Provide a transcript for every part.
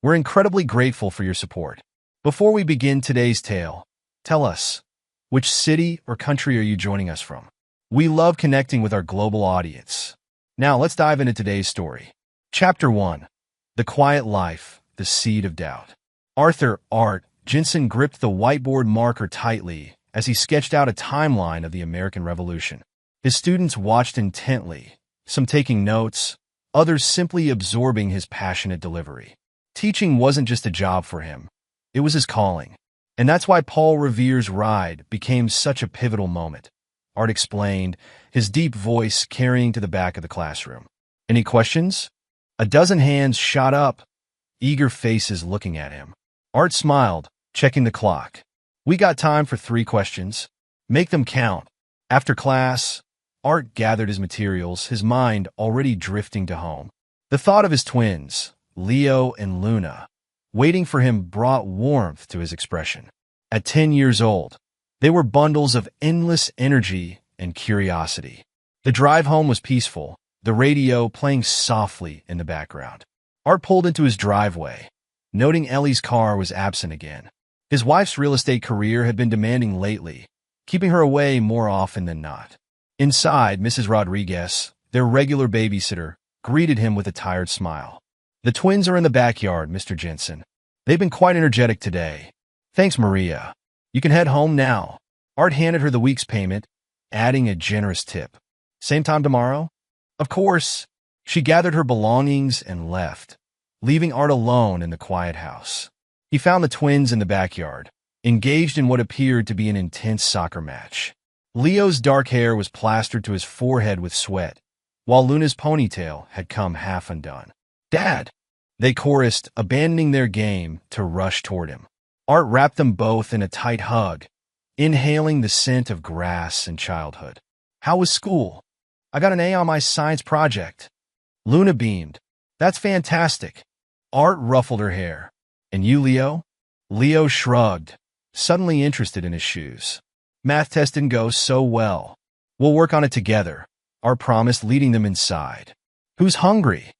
We're incredibly grateful for your support. Before we begin today's tale, tell us, which city or country are you joining us from? We love connecting with our global audience. Now let's dive into today's story. Chapter 1. The Quiet Life, the Seed of Doubt. Art Jensen gripped the whiteboard marker tightly as he sketched out a timeline of the American Revolution. His students watched intently, some taking notes, others simply absorbing his passionate delivery. Teaching wasn't just a job for him. It was his calling. And that's why Paul Revere's ride became such a pivotal moment. Art explained, his deep voice carrying to the back of the classroom. Any questions? A dozen hands shot up, eager faces looking at him. Art smiled, checking the clock. We got time for 3 questions. Make them count. After class, Art gathered his materials, his mind already drifting to home. The thought of his twins, Leo and Luna, waiting for him brought warmth to his expression. At 10 years old, they were bundles of endless energy and curiosity. The drive home was peaceful, the radio playing softly in the background. Art pulled into his driveway, noting Ellie's car was absent again. His wife's real estate career had been demanding lately, keeping her away more often than not. Inside, Mrs. Rodriguez, their regular babysitter, greeted him with a tired smile. The twins are in the backyard, Mr. Jensen. They've been quite energetic today. Thanks, Maria. You can head home now. Art handed her the week's payment, adding a generous tip. Same time tomorrow? Of course. She gathered her belongings and left, leaving Art alone in the quiet house. He found the twins in the backyard, engaged in what appeared to be an intense soccer match. Leo's dark hair was plastered to his forehead with sweat, while Luna's ponytail had come half undone. Dad! They chorused, abandoning their game to rush toward him. Art wrapped them both in a tight hug, inhaling the scent of grass and childhood. How was school? I got an A on my science project. Luna beamed. That's fantastic. Art ruffled her hair. And you, Leo? Leo shrugged, suddenly interested in his shoes. Math test didn't go so well. We'll work on it together, Art promised, leading them inside. Who's hungry?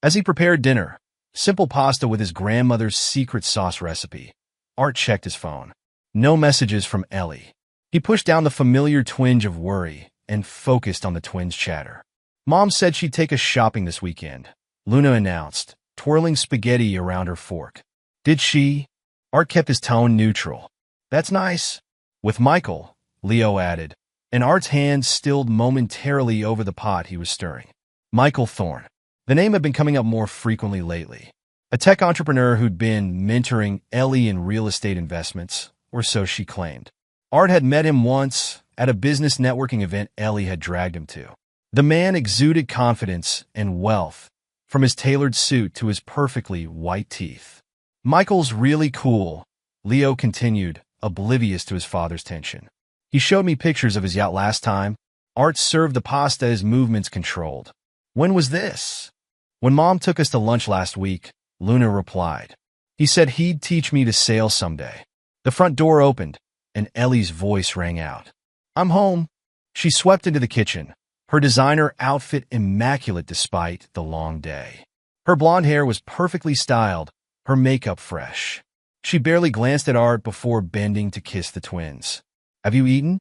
As he prepared dinner, simple pasta with his grandmother's secret sauce recipe, Art checked his phone. No messages from Ellie. He pushed down the familiar twinge of worry and focused on the twins' chatter. Mom said she'd take us shopping this weekend, Luna announced, twirling spaghetti around her fork. Did she? Art kept his tone neutral. That's nice. With Michael, Leo added, and Art's hand stilled momentarily over the pot he was stirring. Michael Thorne. The name had been coming up more frequently lately. A tech entrepreneur who'd been mentoring Ellie in real estate investments, or so she claimed. Art had met him once at a business networking event Ellie had dragged him to. The man exuded confidence and wealth, from his tailored suit to his perfectly white teeth. Michael's really cool, Leo continued, oblivious to his father's tension. He showed me pictures of his yacht last time. Art served the pasta, his movements controlled. When was this? When Mom took us to lunch last week, Luna replied. He said he'd teach me to sail someday. The front door opened, and Ellie's voice rang out. I'm home. She swept into the kitchen, her designer outfit immaculate despite the long day. Her blonde hair was perfectly styled, her makeup fresh. She barely glanced at Art before bending to kiss the twins. Have you eaten?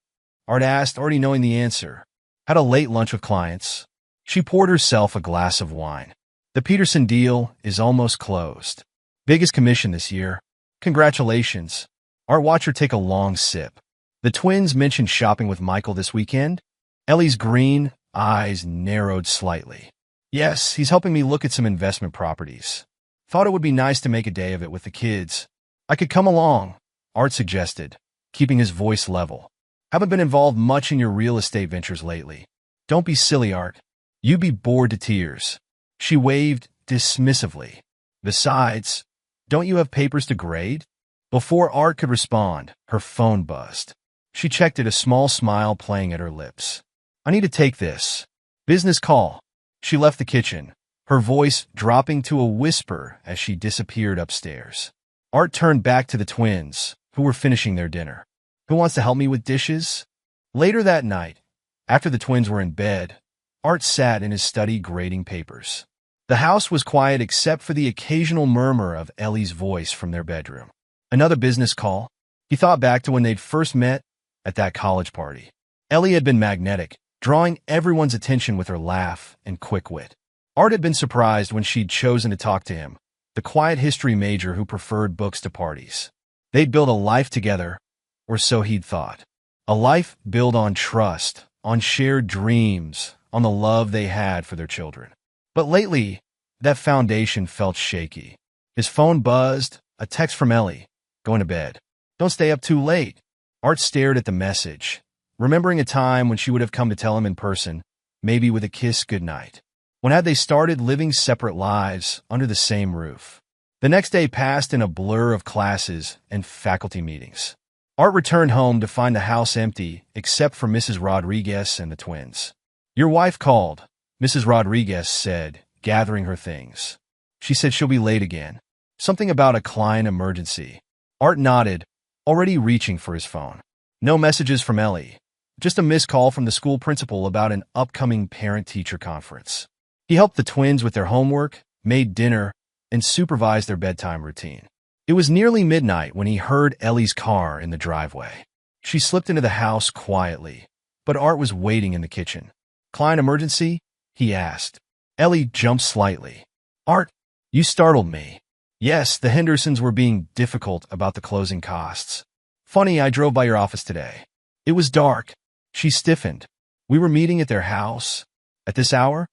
Art asked, already knowing the answer. Had a late lunch with clients. She poured herself a glass of wine. The Peterson deal is almost closed. Biggest commission this year. Congratulations. Art watched her take a long sip. The twins mentioned shopping with Michael this weekend. Ellie's green eyes narrowed slightly. Yes, he's helping me look at some investment properties. Thought it would be nice to make a day of it with the kids. I could come along, Art suggested, keeping his voice level. Haven't been involved much in your real estate ventures lately. Don't be silly, Art. You'd be bored to tears. She waved dismissively. Besides, don't you have papers to grade? Before Art could respond, her phone buzzed. She checked it, a small smile playing at her lips. I need to take this. Business call. She left the kitchen, her voice dropping to a whisper as she disappeared upstairs. Art turned back to the twins, who were finishing their dinner. Who wants to help me with dishes? Later that night, after the twins were in bed, Art sat in his study grading papers. The house was quiet except for the occasional murmur of Ellie's voice from their bedroom. Another business call? He thought back to when they'd first met at that college party. Ellie had been magnetic, drawing everyone's attention with her laugh and quick wit. Art had been surprised when she'd chosen to talk to him, the quiet history major who preferred books to parties. They'd built a life together, or so he'd thought. A life built on trust, on shared dreams, on the love they had for their children. But lately, that foundation felt shaky. His phone buzzed, a text from Ellie. Going to bed. Don't stay up too late. Art stared at the message, remembering a time when she would have come to tell him in person, maybe with a kiss goodnight. When had they started living separate lives under the same roof? The next day passed in a blur of classes and faculty meetings. Art returned home to find the house empty except for Mrs. Rodriguez and the twins. Your wife called, Mrs. Rodriguez said, gathering her things. She said she'll be late again. Something about a client emergency. Art nodded, already reaching for his phone. No messages from Ellie. Just a missed call from the school principal about an upcoming parent-teacher conference. He helped the twins with their homework, made dinner, and supervised their bedtime routine. It was nearly midnight when he heard Ellie's car in the driveway. She slipped into the house quietly, but Art was waiting in the kitchen. Client emergency? He asked. Ellie jumped slightly. Art, you startled me. Yes, the Hendersons were being difficult about the closing costs. Funny, I drove by your office today. It was dark. She stiffened. We were meeting at their house. At this hour?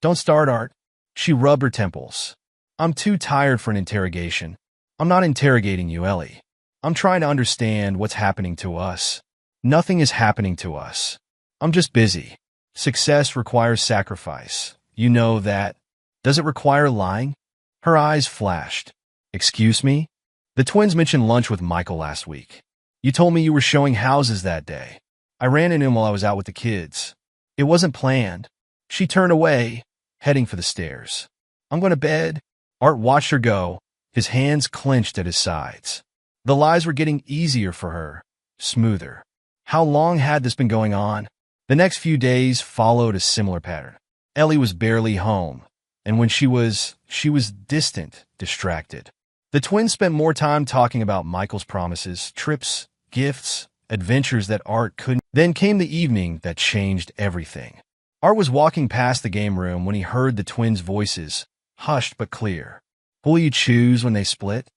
Don't start, Art. She rubbed her temples. I'm too tired for an interrogation. I'm not interrogating you, Ellie. I'm trying to understand what's happening to us. Nothing is happening to us. I'm just busy. Success requires sacrifice. You know that. Does it require lying? Her eyes flashed. Excuse me? The twins mentioned lunch with Michael last week. You told me you were showing houses that day. I ran into him while I was out with the kids. It wasn't planned. She turned away, heading for the stairs. I'm going to bed. Art watched her go, his hands clenched at his sides. The lies were getting easier for her, smoother. How long had this been going on? The next few days followed a similar pattern. Ellie was barely home, and when she was distant, distracted. The twins spent more time talking about Michael's promises, trips, gifts, adventures that Art couldn't. Then came the evening that changed everything. Art was walking past the game room when he heard the twins' voices, hushed but clear. Who will you choose when they split?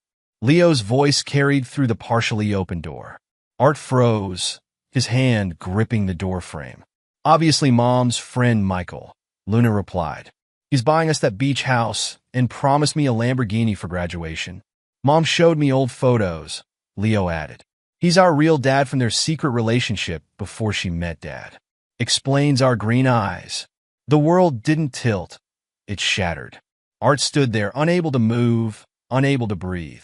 Leo's voice carried through the partially open door. Art froze, his hand gripping the door frame. Obviously Mom's friend Michael, Luna replied. He's buying us that beach house and promised me a Lamborghini for graduation. Mom showed me old photos, Leo added. He's our real dad from their secret relationship before she met Dad. Explains our green eyes. The world didn't tilt. It shattered. Art stood there, unable to move, unable to breathe.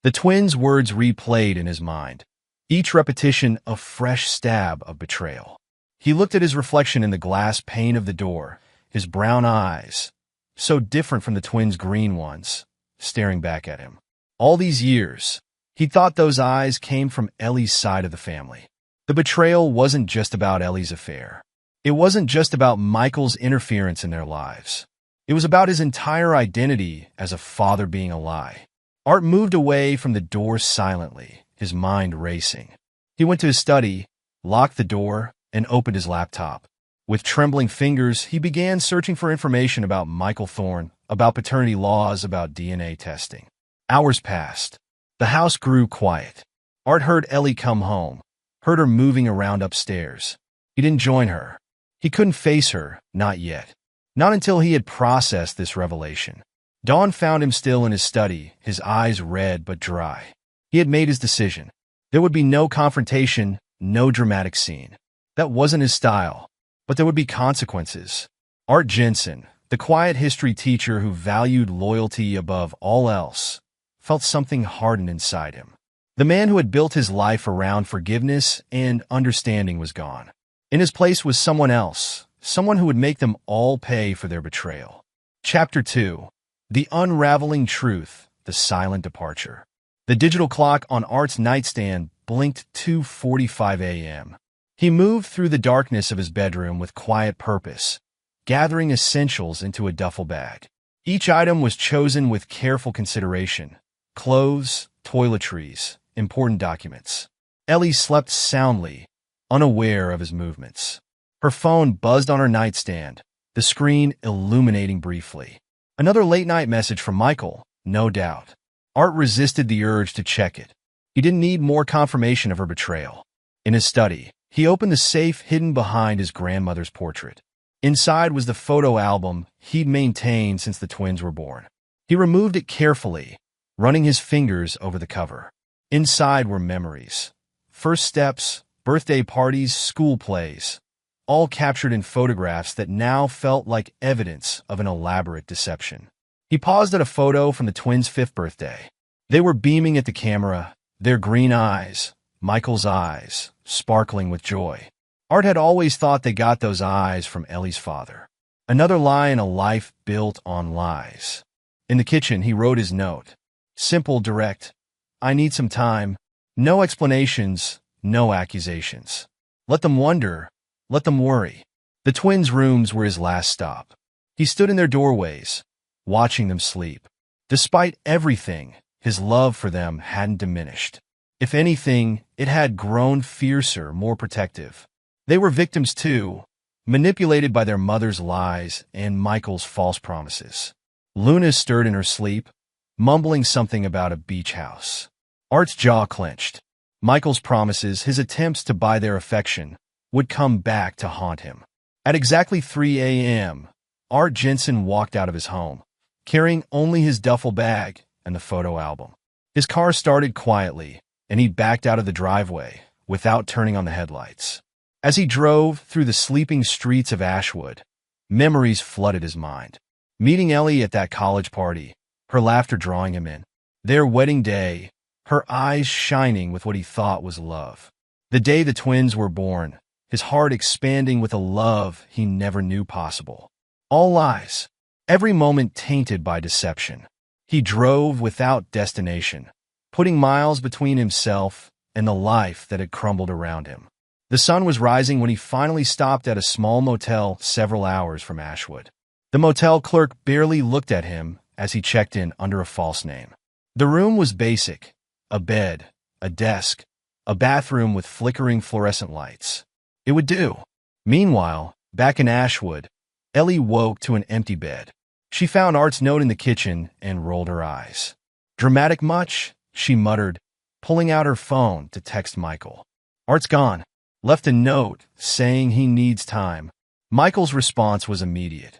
The twins' words replayed in his mind, each repetition a fresh stab of betrayal. He looked at his reflection in the glass pane of the door, his brown eyes, so different from the twins' green ones, staring back at him. All these years, he thought those eyes came from Ellie's side of the family. The betrayal wasn't just about Ellie's affair. It wasn't just about Michael's interference in their lives. It was about his entire identity as a father being a lie. Art moved away from the door silently, his mind racing. He went to his study, locked the door, and opened his laptop. With trembling fingers, he began searching for information about Michael Thorne, about paternity laws, about DNA testing. Hours passed. The house grew quiet. Art heard Ellie come home, heard her moving around upstairs. He didn't join her. He couldn't face her, not yet. Not until he had processed this revelation. Dawn found him still in his study, his eyes red but dry. He had made his decision. There would be no confrontation, no dramatic scene. That wasn't his style, but there would be consequences. Art Jensen, the quiet history teacher who valued loyalty above all else, felt something harden inside him. The man who had built his life around forgiveness and understanding was gone. In his place was someone else, someone who would make them all pay for their betrayal. Chapter 2. The Unraveling Truth, the Silent Departure. The digital clock on Art's nightstand blinked 2:45 a.m. He moved through the darkness of his bedroom with quiet purpose, gathering essentials into a duffel bag. Each item was chosen with careful consideration: clothes, toiletries, important documents. Ellie slept soundly, unaware of his movements. Her phone buzzed on her nightstand, the screen illuminating briefly. Another late-night message from Michael, no doubt. Art resisted the urge to check it. He didn't need more confirmation of her betrayal. In his study, he opened the safe hidden behind his grandmother's portrait. Inside was the photo album he'd maintained since the twins were born. He removed it carefully, running his fingers over the cover. Inside were memories. First steps, birthday parties, school plays, all captured in photographs that now felt like evidence of an elaborate deception. He paused at a photo from the twins' 5th birthday. They were beaming at the camera, their green eyes, Michael's eyes, sparkling with joy. Art had always thought they got those eyes from Ellie's father. Another lie in a life built on lies. In the kitchen, he wrote his note. Simple, direct. I need some time. No explanations, no accusations. Let them wonder. Let them worry. The twins' rooms were his last stop. He stood in their doorways, watching them sleep. Despite everything, his love for them hadn't diminished. If anything, it had grown fiercer, more protective. They were victims too, manipulated by their mother's lies and Michael's false promises. Luna stirred in her sleep, mumbling something about a beach house. Art's jaw clenched. Michael's promises, his attempts to buy their affection, would come back to haunt him. At exactly 3 a.m., Art Jensen walked out of his home, carrying only his duffel bag and the photo album. His car started quietly, and he backed out of the driveway without turning on the headlights. As he drove through the sleeping streets of Ashwood, memories flooded his mind. Meeting Ellie at that college party, her laughter drawing him in. Their wedding day, her eyes shining with what he thought was love. The day the twins were born, his heart expanding with a love he never knew possible. All lies, every moment tainted by deception. He drove without destination, putting miles between himself and the life that had crumbled around him. The sun was rising when he finally stopped at a small motel several hours from Ashwood. The motel clerk barely looked at him as he checked in under a false name. The room was basic: a bed, a desk, a bathroom with flickering fluorescent lights. It would do. Meanwhile, back in Ashwood, Ellie woke to an empty bed. She found Art's note in the kitchen and rolled her eyes. Dramatic much? She muttered, pulling out her phone to text Michael. Art's gone. Left a note saying he needs time. Michael's response was immediate.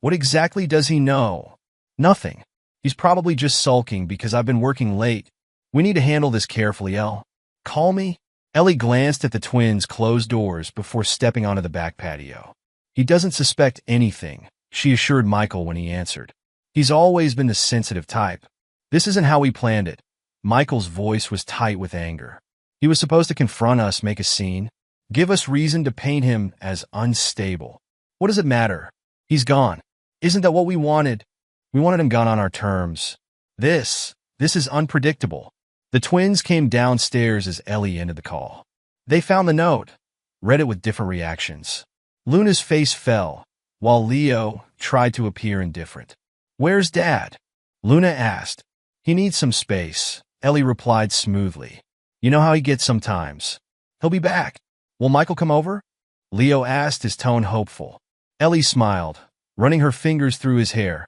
What exactly does he know? Nothing. He's probably just sulking because I've been working late. We need to handle this carefully, Elle. Call me? Ellie glanced at the twins' closed doors before stepping onto the back patio. He doesn't suspect anything, she assured Michael when he answered. He's always been the sensitive type. This isn't how we planned it. Michael's voice was tight with anger. He was supposed to confront us, make a scene, give us reason to paint him as unstable. What does it matter? He's gone. Isn't that what we wanted? We wanted him gone on our terms. This is unpredictable. The twins came downstairs as Ellie ended the call. They found the note, read it with different reactions. Luna's face fell, while Leo tried to appear indifferent. Where's Dad? Luna asked. He needs some space, Ellie replied smoothly. You know how he gets sometimes. He'll be back. Will Michael come over? Leo asked, his tone hopeful. Ellie smiled, running her fingers through his hair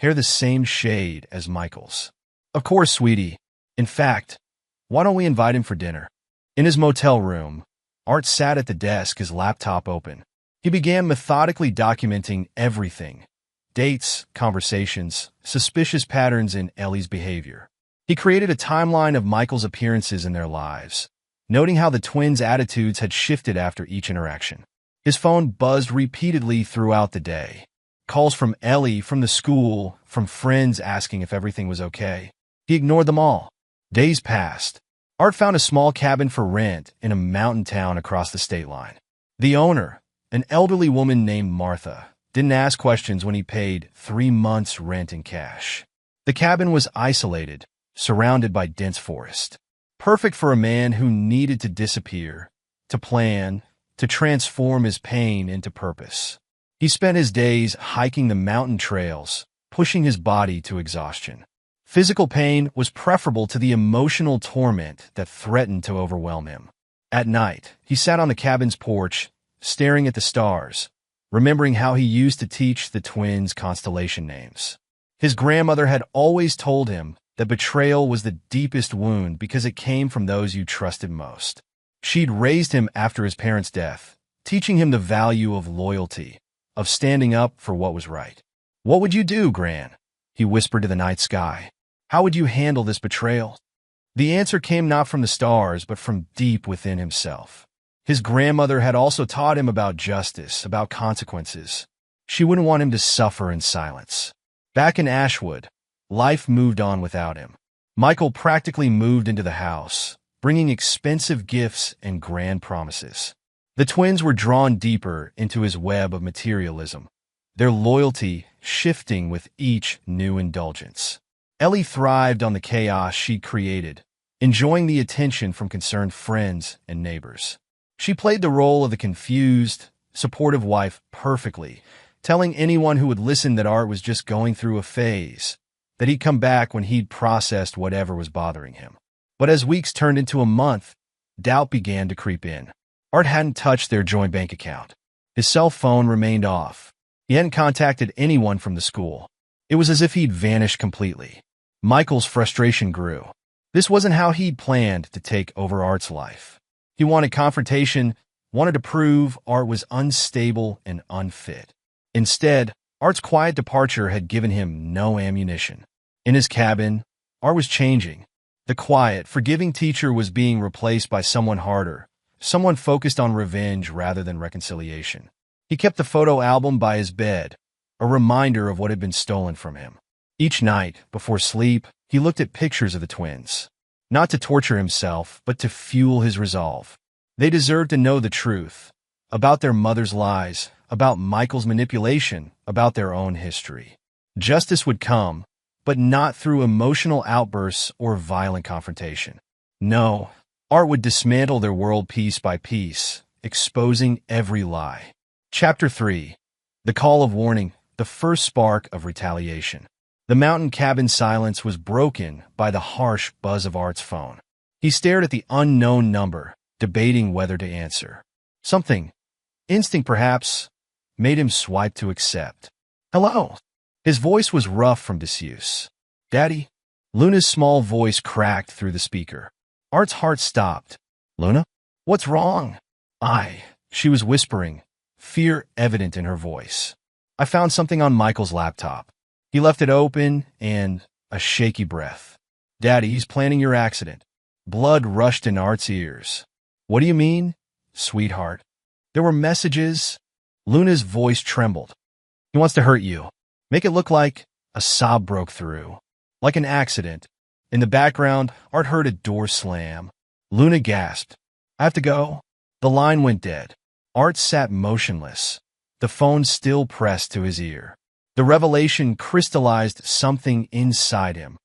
the same shade as Michael's. Of course, sweetie. In fact, why don't we invite him for dinner? In his motel room, Art sat at the desk, his laptop open. He began methodically documenting everything: dates, conversations, suspicious patterns in Ellie's behavior. He created a timeline of Michael's appearances in their lives, noting how the twins' attitudes had shifted after each interaction. His phone buzzed repeatedly throughout the day. Calls from Ellie, from the school, from friends asking if everything was okay. He ignored them all. Days passed. Art found a small cabin for rent in a mountain town across the state line. The owner, an elderly woman named Martha, didn't ask questions when he paid 3 months' rent in cash. The cabin was isolated, surrounded by dense forest. Perfect for a man who needed to disappear, to plan, to transform his pain into purpose. He spent his days hiking the mountain trails, pushing his body to exhaustion. Physical pain was preferable to the emotional torment that threatened to overwhelm him. At night, he sat on the cabin's porch, staring at the stars, remembering how he used to teach the twins constellation names. His grandmother had always told him that betrayal was the deepest wound because it came from those you trusted most. She'd raised him after his parents' death, teaching him the value of loyalty, of standing up for what was right. "What would you do, Gran?" he whispered to the night sky. "How would you handle this betrayal?" The answer came not from the stars, but from deep within himself. His grandmother had also taught him about justice, about consequences. She wouldn't want him to suffer in silence. Back in Ashwood, life moved on without him. Michael practically moved into the house, bringing expensive gifts and grand promises. The twins were drawn deeper into his web of materialism, their loyalty shifting with each new indulgence. Ellie thrived on the chaos she created, enjoying the attention from concerned friends and neighbors. She played the role of the confused, supportive wife perfectly, telling anyone who would listen that Art was just going through a phase, that he'd come back when he'd processed whatever was bothering him. But as weeks turned into a month, doubt began to creep in. Art hadn't touched their joint bank account. His cell phone remained off. He hadn't contacted anyone from the school. It was as if he'd vanished completely. Michael's frustration grew. This wasn't how he'd planned to take over Art's life. He wanted confrontation, wanted to prove Art was unstable and unfit. Instead, Art's quiet departure had given him no ammunition. In his cabin, Art was changing. The quiet, forgiving teacher was being replaced by someone harder, someone focused on revenge rather than reconciliation. He kept the photo album by his bed, a reminder of what had been stolen from him. Each night, before sleep, he looked at pictures of the twins, not to torture himself, but to fuel his resolve. They deserved to know the truth, about their mother's lies, about Michael's manipulation, about their own history. Justice would come, but not through emotional outbursts or violent confrontation. No, Art would dismantle their world piece by piece, exposing every lie. Chapter 3. The Call of Warning, the first spark of retaliation. The mountain cabin silence was broken by the harsh buzz of Art's phone. He stared at the unknown number, debating whether to answer. Something, instinct perhaps, made him swipe to accept. "Hello." His voice was rough from disuse. "Daddy?" Luna's small voice cracked through the speaker. Art's heart stopped. "Luna? What's wrong?" She was whispering, fear evident in her voice. "I found something on Michael's laptop. He left it open and a shaky breath. Daddy, he's planning your accident." Blood rushed in Art's ears. "What do you mean, sweetheart?" "There were messages." Luna's voice trembled. "He wants to hurt you. Make it look like..." A sob broke through. "Like an accident." In the background, Art heard a door slam. Luna gasped. "I have to go." The line went dead. Art sat motionless, the phone still pressed to his ear. The revelation crystallized something inside him,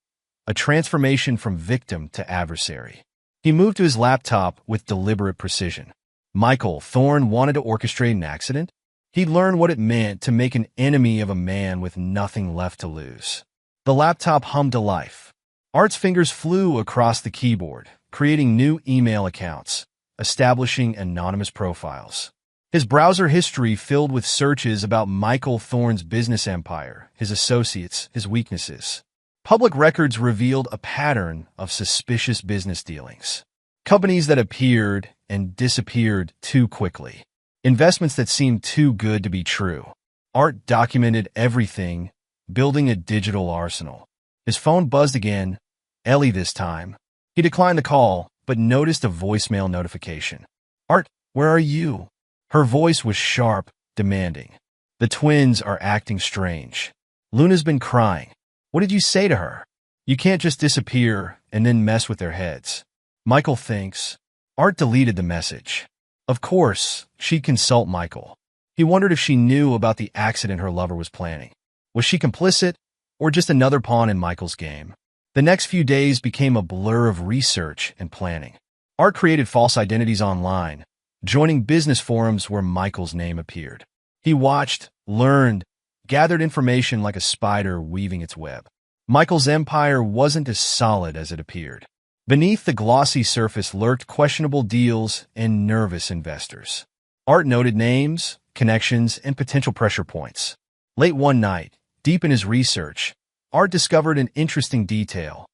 a transformation from victim to adversary. He moved to his laptop with deliberate precision. Michael Thorne wanted to orchestrate an accident? He'd learned what it meant to make an enemy of a man with nothing left to lose. The laptop hummed to life. Art's fingers flew across the keyboard, creating new email accounts, establishing anonymous profiles. His browser history filled with searches about Michael Thorne's business empire, his associates, his weaknesses. Public records revealed a pattern of suspicious business dealings. Companies that appeared and disappeared too quickly. Investments that seemed too good to be true. Art documented everything, building a digital arsenal. His phone buzzed again, Ellie this time. He declined the call, but noticed a voicemail notification. "Art, where are you?" Her voice was sharp, demanding. "The twins are acting strange. Luna's been crying." "What did you say to her?" "You can't just disappear and then mess with their heads. Michael thinks..." Art deleted the message. Of course, she'd consult Michael. He wondered if she knew about the accident her lover was planning. Was she complicit, or just another pawn in Michael's game? The next few days became a blur of research and planning. Art created false identities online, joining business forums where Michael's name appeared. He watched, learned, gathered information like a spider weaving its web. Michael's empire wasn't as solid as it appeared. Beneath the glossy surface lurked questionable deals and nervous investors. Art noted names, connections, and potential pressure points. Late one night, deep in his research, Art discovered an interesting detail.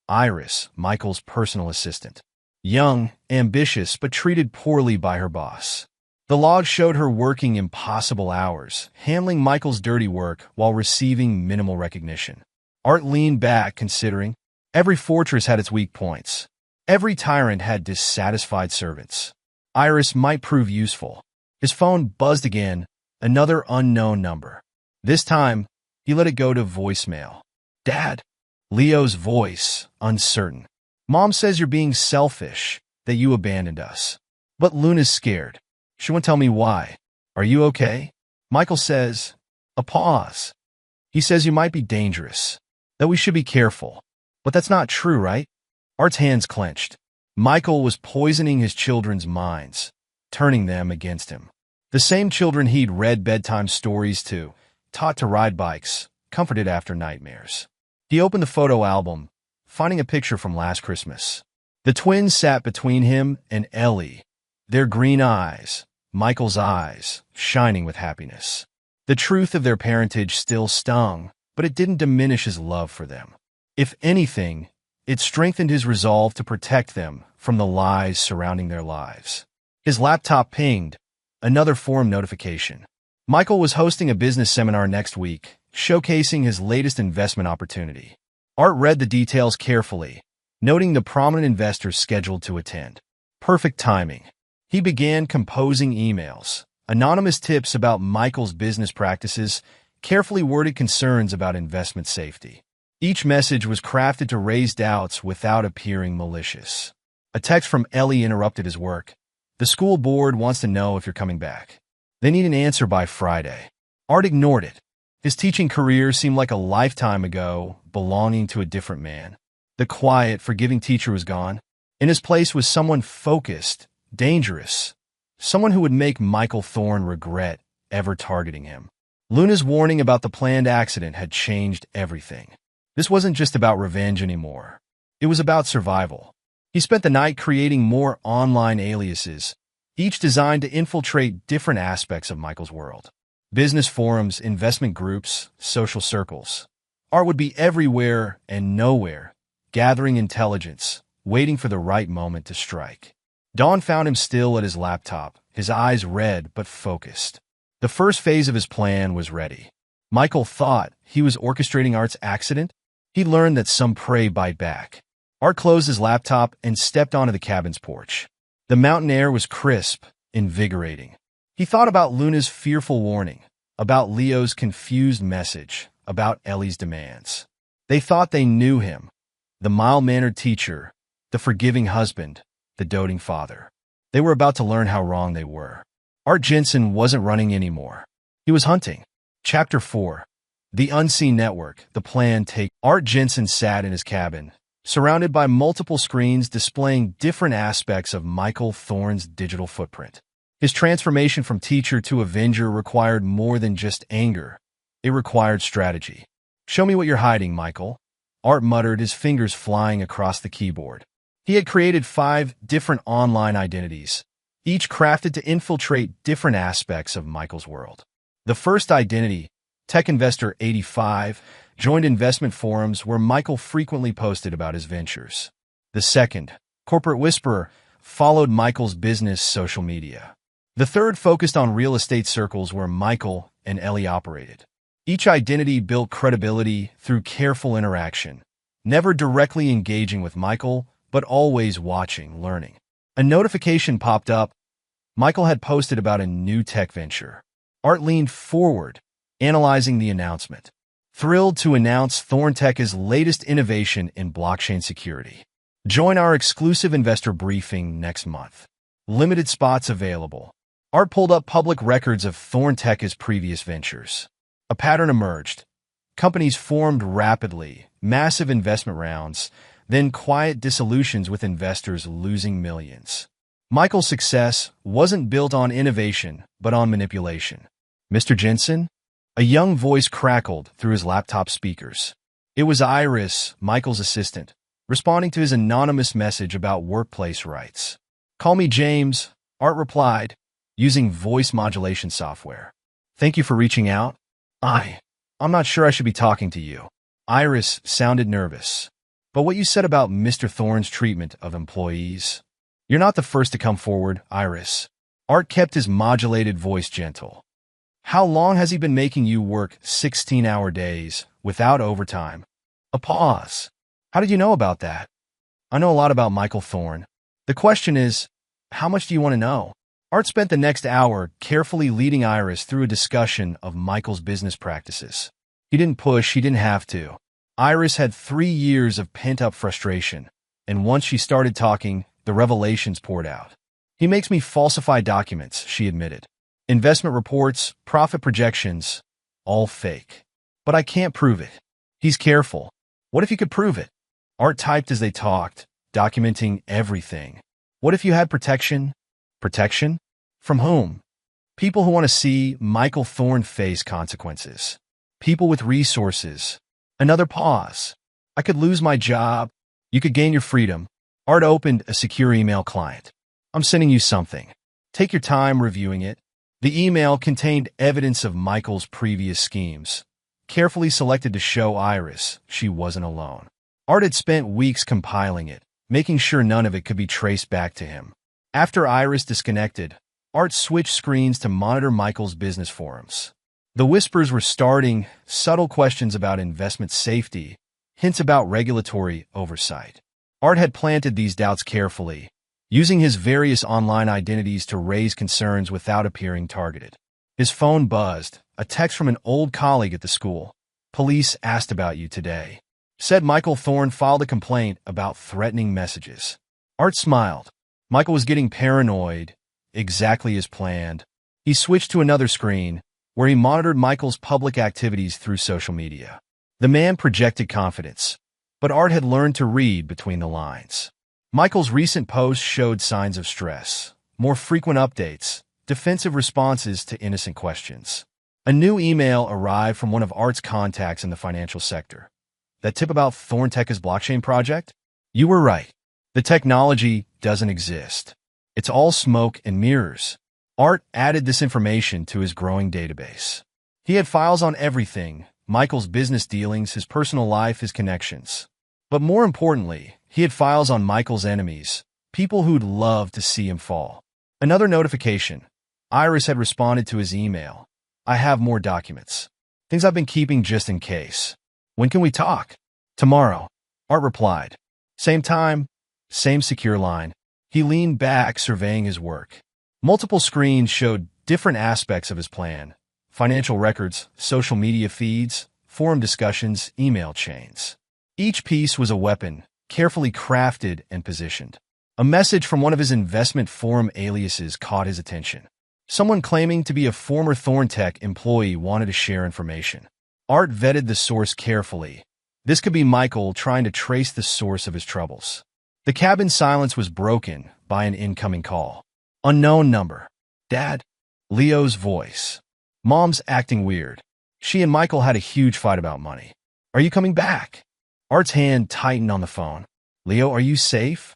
Iris, Michael's personal assistant. Young, ambitious, but treated poorly by her boss. The log showed her working impossible hours, handling Michael's dirty work while receiving minimal recognition. Art leaned back, considering every fortress had its weak points. Every tyrant had dissatisfied servants. Iris might prove useful. His phone buzzed again, another unknown number. This time, he let it go to voicemail. Dad. Leo's voice, uncertain. Mom says you're being selfish, that you abandoned us. But Luna's scared. She won't tell me why. Are you okay? Michael says, a pause. He says you might be dangerous, that we should be careful. But that's not true, right? Art's hands clenched. Michael was poisoning his children's minds, turning them against him. The same children he'd read bedtime stories to, taught to ride bikes, comforted after nightmares. He opened the photo album, finding a picture from last Christmas. The twins sat between him and Ellie, their green eyes, Michael's eyes, shining with happiness. The truth of their parentage still stung, but it didn't diminish his love for them. If anything, it strengthened his resolve to protect them from the lies surrounding their lives. His laptop pinged, another forum notification. Michael was hosting a business seminar next week, showcasing his latest investment opportunity. Art read the details carefully, noting the prominent investors scheduled to attend. Perfect timing. He began composing emails, anonymous tips about Michael's business practices, carefully worded concerns about investment safety. Each message was crafted to raise doubts without appearing malicious. A text from Ellie interrupted his work. The school board wants to know if you're coming back. They need an answer by Friday. Art ignored it. His teaching career seemed like a lifetime ago, belonging to a different man. The quiet, forgiving teacher was gone. In his place was someone focused, dangerous, someone who would make Michael Thorne regret ever targeting him. Luna's warning about the planned accident had changed everything. This wasn't just about revenge anymore. It was about survival. He spent the night creating more online aliases, each designed to infiltrate different aspects of Michael's world. Business forums, investment groups, social circles. Art would be everywhere and nowhere, gathering intelligence, waiting for the right moment to strike. Dawn found him still at his laptop, his eyes red but focused. The first phase of his plan was ready. Michael thought he was orchestrating Art's accident. He learned that some prey bite back. Art closed his laptop and stepped onto the cabin's porch. The mountain air was crisp, invigorating. He thought about Luna's fearful warning, about Leo's confused message, about Ellie's demands. They thought they knew him, the mild-mannered teacher, the forgiving husband, the doting father. They were about to learn how wrong they were. Art Jensen wasn't running anymore. He was hunting. Chapter 4. The Unseen Network, the Plan Take. Art Jensen sat in his cabin, surrounded by multiple screens displaying different aspects of Michael Thorne's digital footprint. His transformation from teacher to avenger required more than just anger. It required strategy. Show me what you're hiding, Michael. Art muttered, his fingers flying across the keyboard. He had created 5 different online identities, each crafted to infiltrate different aspects of Michael's world. The first identity, Tech Investor 85, joined investment forums where Michael frequently posted about his ventures. The second, Corporate Whisperer, followed Michael's business social media. The third focused on real estate circles where Michael and Ellie operated. Each identity built credibility through careful interaction, never directly engaging with Michael, but always watching, learning. A notification popped up. Michael had posted about a new tech venture. Art leaned forward, analyzing the announcement. Thrilled to announce Thorntech's latest innovation in blockchain security. Join our exclusive investor briefing next month. Limited spots available. Art pulled up public records of Thorntech's previous ventures. A pattern emerged. Companies formed rapidly, massive investment rounds, then quiet dissolutions with investors losing millions. Michael's success wasn't built on innovation, but on manipulation. Mr. Jensen? A young voice crackled through his laptop speakers. It was Iris, Michael's assistant, responding to his anonymous message about workplace rights. "Call me James," Art replied, using voice modulation software. "Thank you for reaching out. I'm not sure I should be talking to you." Iris sounded nervous. "But what you said about Mr. Thorne's treatment of employees..." "You're not the first to come forward, Iris." Art kept his modulated voice gentle. "How long has he been making you work 16-hour days without overtime?" A pause. "How did you know about that?" "I know a lot about Michael Thorne. The question is, how much do you want to know?" Art spent the next hour carefully leading Iris through a discussion of Michael's business practices. He didn't push, he didn't have to. Iris had 3 years of pent-up frustration, and once she started talking, the revelations poured out. "He makes me falsify documents," she admitted. "Investment reports, profit projections, all fake. But I can't prove it." "He's careful. What if you could prove it?" Art typed as they talked, documenting everything. "What if you had protection?" "Protection? From whom?" "People who want to see Michael Thorne face consequences. People with resources." Another pause. "I could lose my job. You could gain your freedom." Art opened a secure email client. "I'm sending you something. Take your time reviewing it." The email contained evidence of Michael's previous schemes, carefully selected to show Iris she wasn't alone. Art had spent weeks compiling it, making sure none of it could be traced back to him. After Iris disconnected, Art switched screens to monitor Michael's business forums. The whispers were starting, subtle questions about investment safety, hints about regulatory oversight. Art had planted these doubts carefully, using his various online identities to raise concerns without appearing targeted. His phone buzzed, a text from an old colleague at the school. "Police asked about you today. Said Michael Thorne filed a complaint about threatening messages." Art smiled. Michael was getting paranoid, exactly as planned. He switched to another screen, where he monitored Michael's public activities through social media. The man projected confidence, but Art had learned to read between the lines. Michael's recent posts showed signs of stress, more frequent updates, defensive responses to innocent questions. A new email arrived from one of Art's contacts in the financial sector. "That tip about Thorntech's blockchain project? You were right. The technology doesn't exist. It's all smoke and mirrors." Art added this information to his growing database. He had files on everything: Michael's business dealings, his personal life, his connections. But more importantly, he had files on Michael's enemies, people who'd love to see him fall. Another notification. Iris had responded to his email. "I have more documents. Things I've been keeping just in case. When can we talk?" "Tomorrow," Art replied. Same time, same secure line. He leaned back, surveying his work. Multiple screens showed different aspects of his plan: financial records, social media feeds, forum discussions, email chains. Each piece was a weapon, carefully crafted and positioned. A message from one of his investment forum aliases caught his attention. Someone claiming to be a former Thorntech employee wanted to share information. Art vetted the source carefully. This could be Michael trying to trace the source of his troubles. The cabin silence was broken by an incoming call. Unknown number. "Dad?" Leo's voice. "Mom's acting weird. She and Michael had a huge fight about money. Are you coming back?" Art's hand tightened on the phone. "Leo, are you safe?"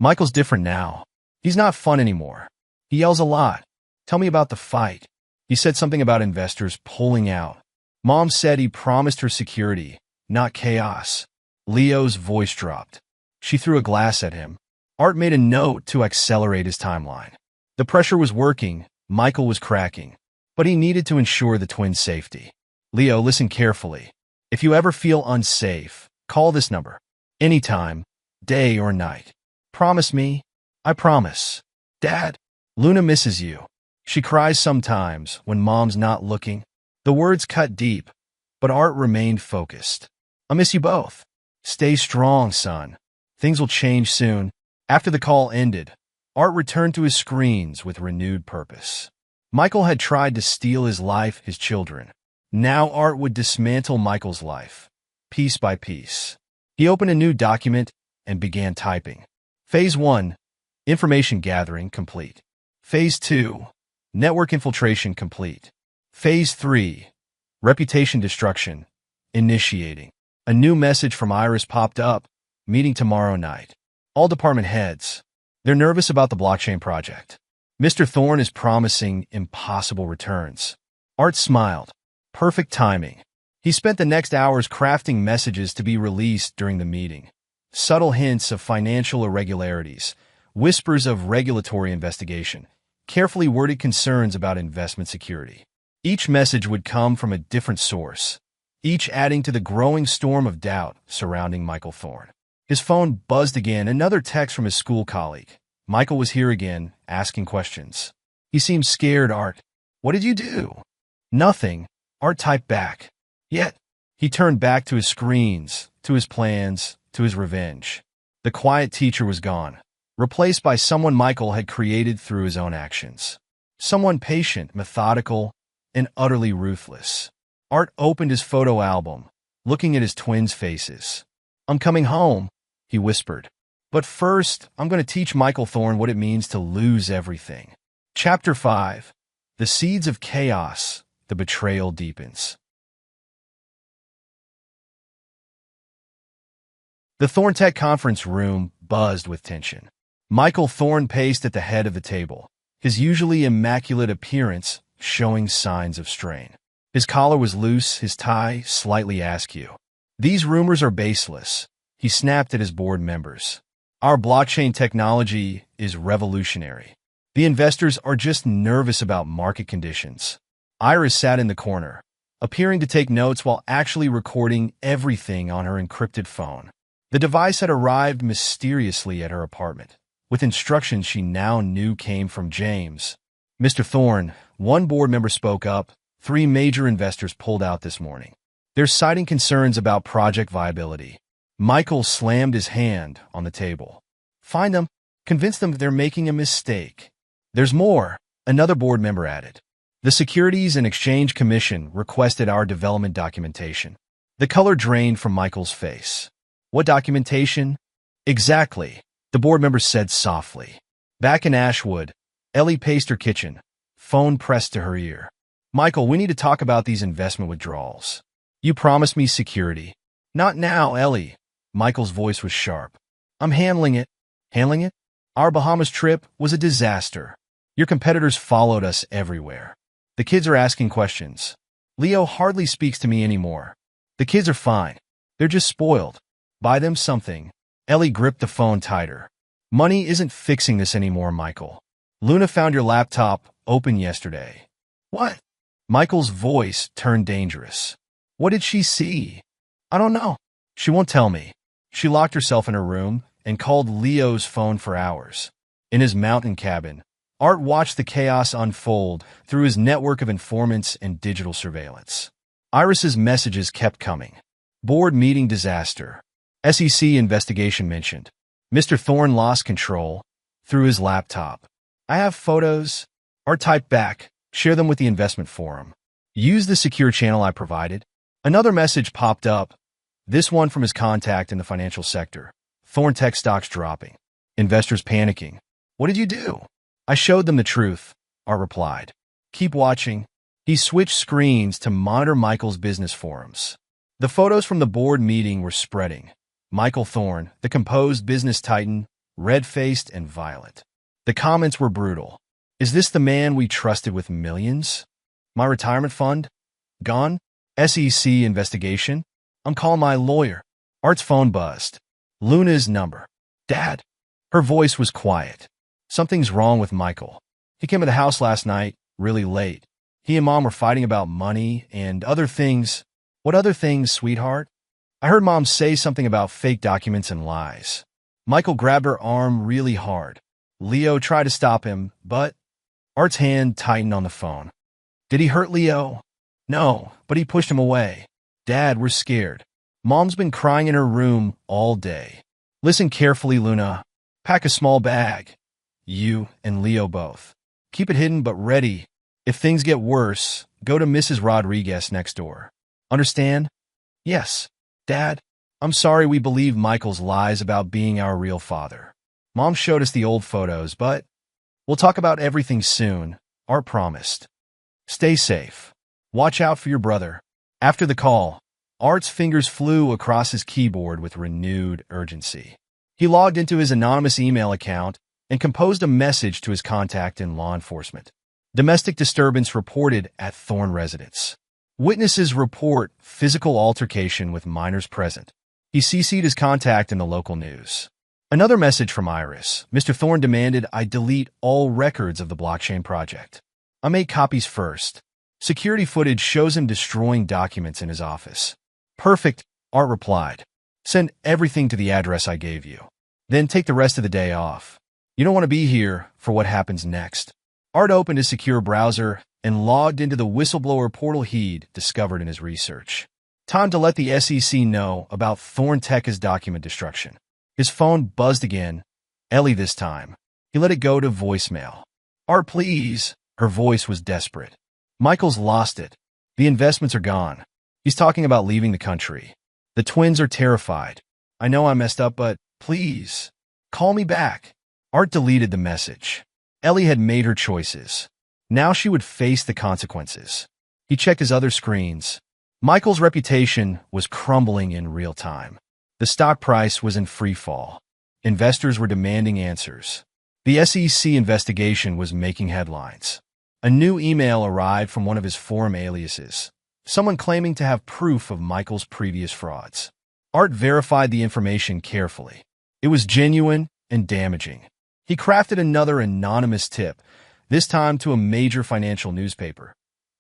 Michael's different now. He's not fun anymore. He yells a lot. Tell me about the fight." He said something about investors pulling out. Mom said he promised her security, not chaos. Leo's voice dropped. She threw a glass at him. Art made a note to accelerate his timeline. The pressure was working. Michael was cracking. But he needed to ensure the twins' safety. "Leo, listen carefully. If you ever feel unsafe, call this number. Anytime, day or night. Promise me?" "I promise." "Dad, Luna misses you. She cries sometimes when Mom's not looking." The words cut deep, but Art remained focused. "I miss you both. Stay strong, son. Things will change soon." After the call ended, Art returned to his screens with renewed purpose. Michael had tried to steal his life, his children. Now Art would dismantle Michael's life, piece by piece. He opened a new document and began typing. Phase 1, information gathering complete. Phase 2, network infiltration complete. Phase 3. Reputation destruction. Initiating. A new message from Iris popped up. Meeting tomorrow night. All department heads. They're nervous about the blockchain project. Mr. Thorne is promising impossible returns. Art smiled. Perfect timing. He spent the next hours crafting messages to be released during the meeting. Subtle hints of financial irregularities, whispers of regulatory investigation, carefully worded concerns about investment security. Each message would come from a different source, each adding to the growing storm of doubt surrounding Michael Thorne. His phone buzzed again, another text from his school colleague. Michael was here again, asking questions. He seemed scared. Art, what did you do? Nothing, Art typed back. Yet, he turned back to his screens, to his plans, to his revenge. The quiet teacher was gone, replaced by someone Michael had created through his own actions. Someone patient, methodical, and utterly ruthless. Art opened his photo album, looking at his twins' faces. I'm coming home, he whispered. But first, I'm going to teach Michael Thorne what it means to lose everything. Chapter 5. The Seeds of Chaos. The Betrayal Deepens. The Thorntech conference room buzzed with tension. Michael Thorne paced at the head of the table, his usually immaculate appearance showing signs of strain. His collar was loose, his tie slightly askew. These rumors are baseless, he snapped at his board members. Our blockchain technology is revolutionary. The investors are just nervous about market conditions. Iris sat in the corner, appearing to take notes while actually recording everything on her encrypted phone. The device had arrived mysteriously at her apartment, with instructions she now knew came from James. Mr. Thorne, one board member spoke up. 3 major investors pulled out this morning. They're citing concerns about project viability. Michael slammed his hand on the table. Find them, convince them they're making a mistake. There's more, another board member added. The Securities and Exchange Commission requested our development documentation. The color drained from Michael's face. What documentation? Exactly, the board member said softly. Back in Ashwood, Ellie paced her kitchen, phone pressed to her ear. Michael, we need to talk about these investment withdrawals. You promised me security. Not now, Ellie. Michael's voice was sharp. I'm handling it. Handling it? Our Bahamas trip was a disaster. Your competitors followed us everywhere. The kids are asking questions. Leo hardly speaks to me anymore. The kids are fine. They're just spoiled. Buy them something. Ellie gripped the phone tighter. Money isn't fixing this anymore, Michael. Luna found your laptop open yesterday. What? Michael's voice turned dangerous. What did she see? I don't know. She won't tell me. She locked herself in her room and called Leo's phone for hours. In his mountain cabin, Art watched the chaos unfold through his network of informants and digital surveillance. Iris's messages kept coming. Board meeting disaster. SEC investigation mentioned. Mr. Thorne lost control through his laptop. I have photos. Art typed back. Share them with the investment forum. Use the secure channel I provided. Another message popped up. This one from his contact in the financial sector. Thorntech stocks dropping. Investors panicking. What did you do? I showed them the truth, Art replied. Keep watching. He switched screens to monitor Michael's business forums. The photos from the board meeting were spreading. Michael Thorne, the composed business titan, red-faced and violent. The comments were brutal. Is this the man we trusted with millions? My retirement fund? Gone? SEC investigation? I'm calling my lawyer. Art's phone buzzed. Luna's number. Dad. Her voice was quiet. Something's wrong with Michael. He came to the house last night, really late. He and Mom were fighting about money and other things. What other things, sweetheart? I heard Mom say something about fake documents and lies. Michael grabbed her arm really hard. Leo tried to stop him, but Art's hand tightened on the phone. Did he hurt Leo? No, but he pushed him away. Dad, we're scared. Mom's been crying in her room all day. Listen carefully, Luna. Pack a small bag. You and Leo both. Keep it hidden but ready. If things get worse, go to Mrs. Rodriguez next door. Understand? Yes. Dad, I'm sorry we believed Michael's lies about being our real father. Mom showed us the old photos, but we'll talk about everything soon. Art promised. Stay safe. Watch out for your brother. After the call, Art's fingers flew across his keyboard with renewed urgency. He logged into his anonymous email account and composed a message to his contact in law enforcement. Domestic disturbance reported at Thorn residence. Witnesses report physical altercation with minors present. He CC'd his contact in the local news. Another message from Iris. Mr. Thorn demanded I delete all records of the blockchain project. I made copies first. Security footage shows him destroying documents in his office. Perfect, Art replied. Send everything to the address I gave you. Then take the rest of the day off. You don't want to be here for what happens next. Art opened his secure browser and logged into the whistleblower portal he'd discovered in his research. Time to let the SEC know about Thorntech's document destruction. His phone buzzed again, Ellie this time. He let it go to voicemail. Art, please. Her voice was desperate. Michael's lost it. The investments are gone. He's talking about leaving the country. The twins are terrified. I know I messed up, but please, call me back. Art deleted the message. Ellie had made her choices. Now she would face the consequences. He checked his other screens. Michael's reputation was crumbling in real time. The stock price was in free fall. Investors were demanding answers. The SEC investigation was making headlines. A new email arrived from one of his forum aliases, someone claiming to have proof of Michael's previous frauds. Art verified the information carefully. It was genuine and damaging. He crafted another anonymous tip, this time to a major financial newspaper.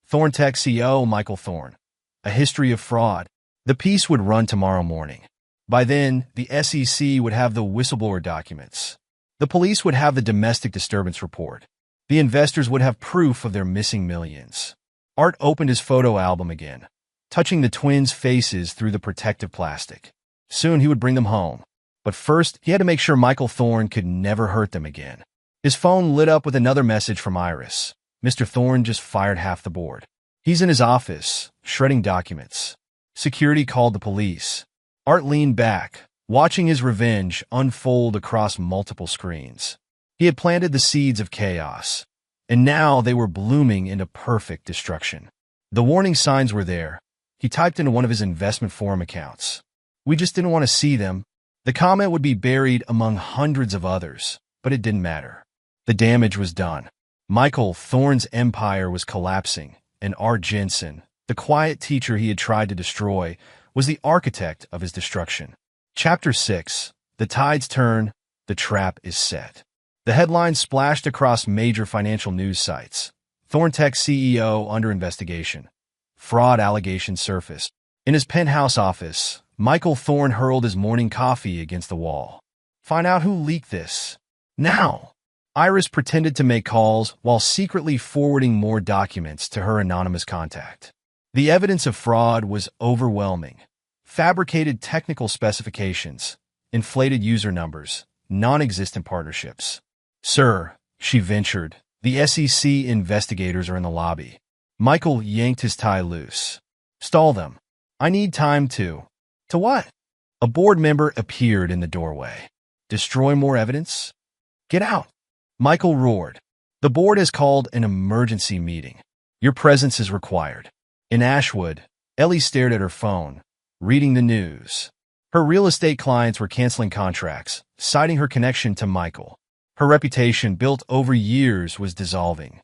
Thorntech CEO Michael Thorn. A history of fraud. The piece would run tomorrow morning. By then, the SEC would have the whistleblower documents. The police would have the domestic disturbance report. The investors would have proof of their missing millions. Art opened his photo album again, touching the twins' faces through the protective plastic. Soon he would bring them home. But first, he had to make sure Michael Thorn could never hurt them again. His phone lit up with another message from Iris. Mr. Thorn just fired half the board. He's in his office, shredding documents. Security called the police. Art leaned back, watching his revenge unfold across multiple screens. He had planted the seeds of chaos, and now they were blooming into perfect destruction. The warning signs were there. He typed into one of his investment forum accounts. We just didn't want to see them. The comment would be buried among hundreds of others, but it didn't matter. The damage was done. Michael Thorn's empire was collapsing, and Art Jensen, the quiet teacher he had tried to destroy, was the architect of his destruction. Chapter 6. The tides turn, the trap is set. The headlines splashed across major financial news sites. Thorntech CEO under investigation. Fraud allegations surfaced. In his penthouse office, Michael Thorn hurled his morning coffee against the wall. Find out who leaked this. Now! Iris pretended to make calls while secretly forwarding more documents to her anonymous contact. The evidence of fraud was overwhelming. Fabricated technical specifications, inflated user numbers, non-existent partnerships. Sir, she ventured, the SEC investigators are in the lobby. Michael yanked his tie loose. Stall them. I need time to... To what? A board member appeared in the doorway. Destroy more evidence? Get out. Michael roared. The board has called an emergency meeting. Your presence is required. In Ashwood, Ellie stared at her phone, reading the news. Her real estate clients were canceling contracts, citing her connection to Michael. Her reputation, built over years, was dissolving.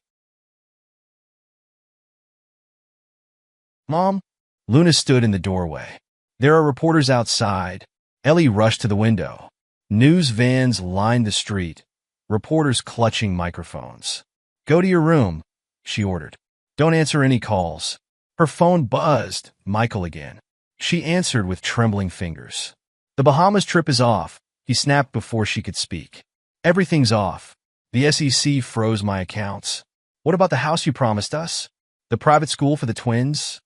Mom? Luna stood in the doorway. There are reporters outside. Ellie rushed to the window. News vans lined the street, reporters clutching microphones. Go to your room, she ordered. Don't answer any calls. Her phone buzzed. Michael again. She answered with trembling fingers. The Bahamas trip is off, he snapped before she could speak. Everything's off. The SEC froze my accounts. What about the house you promised us? The private school for the twins?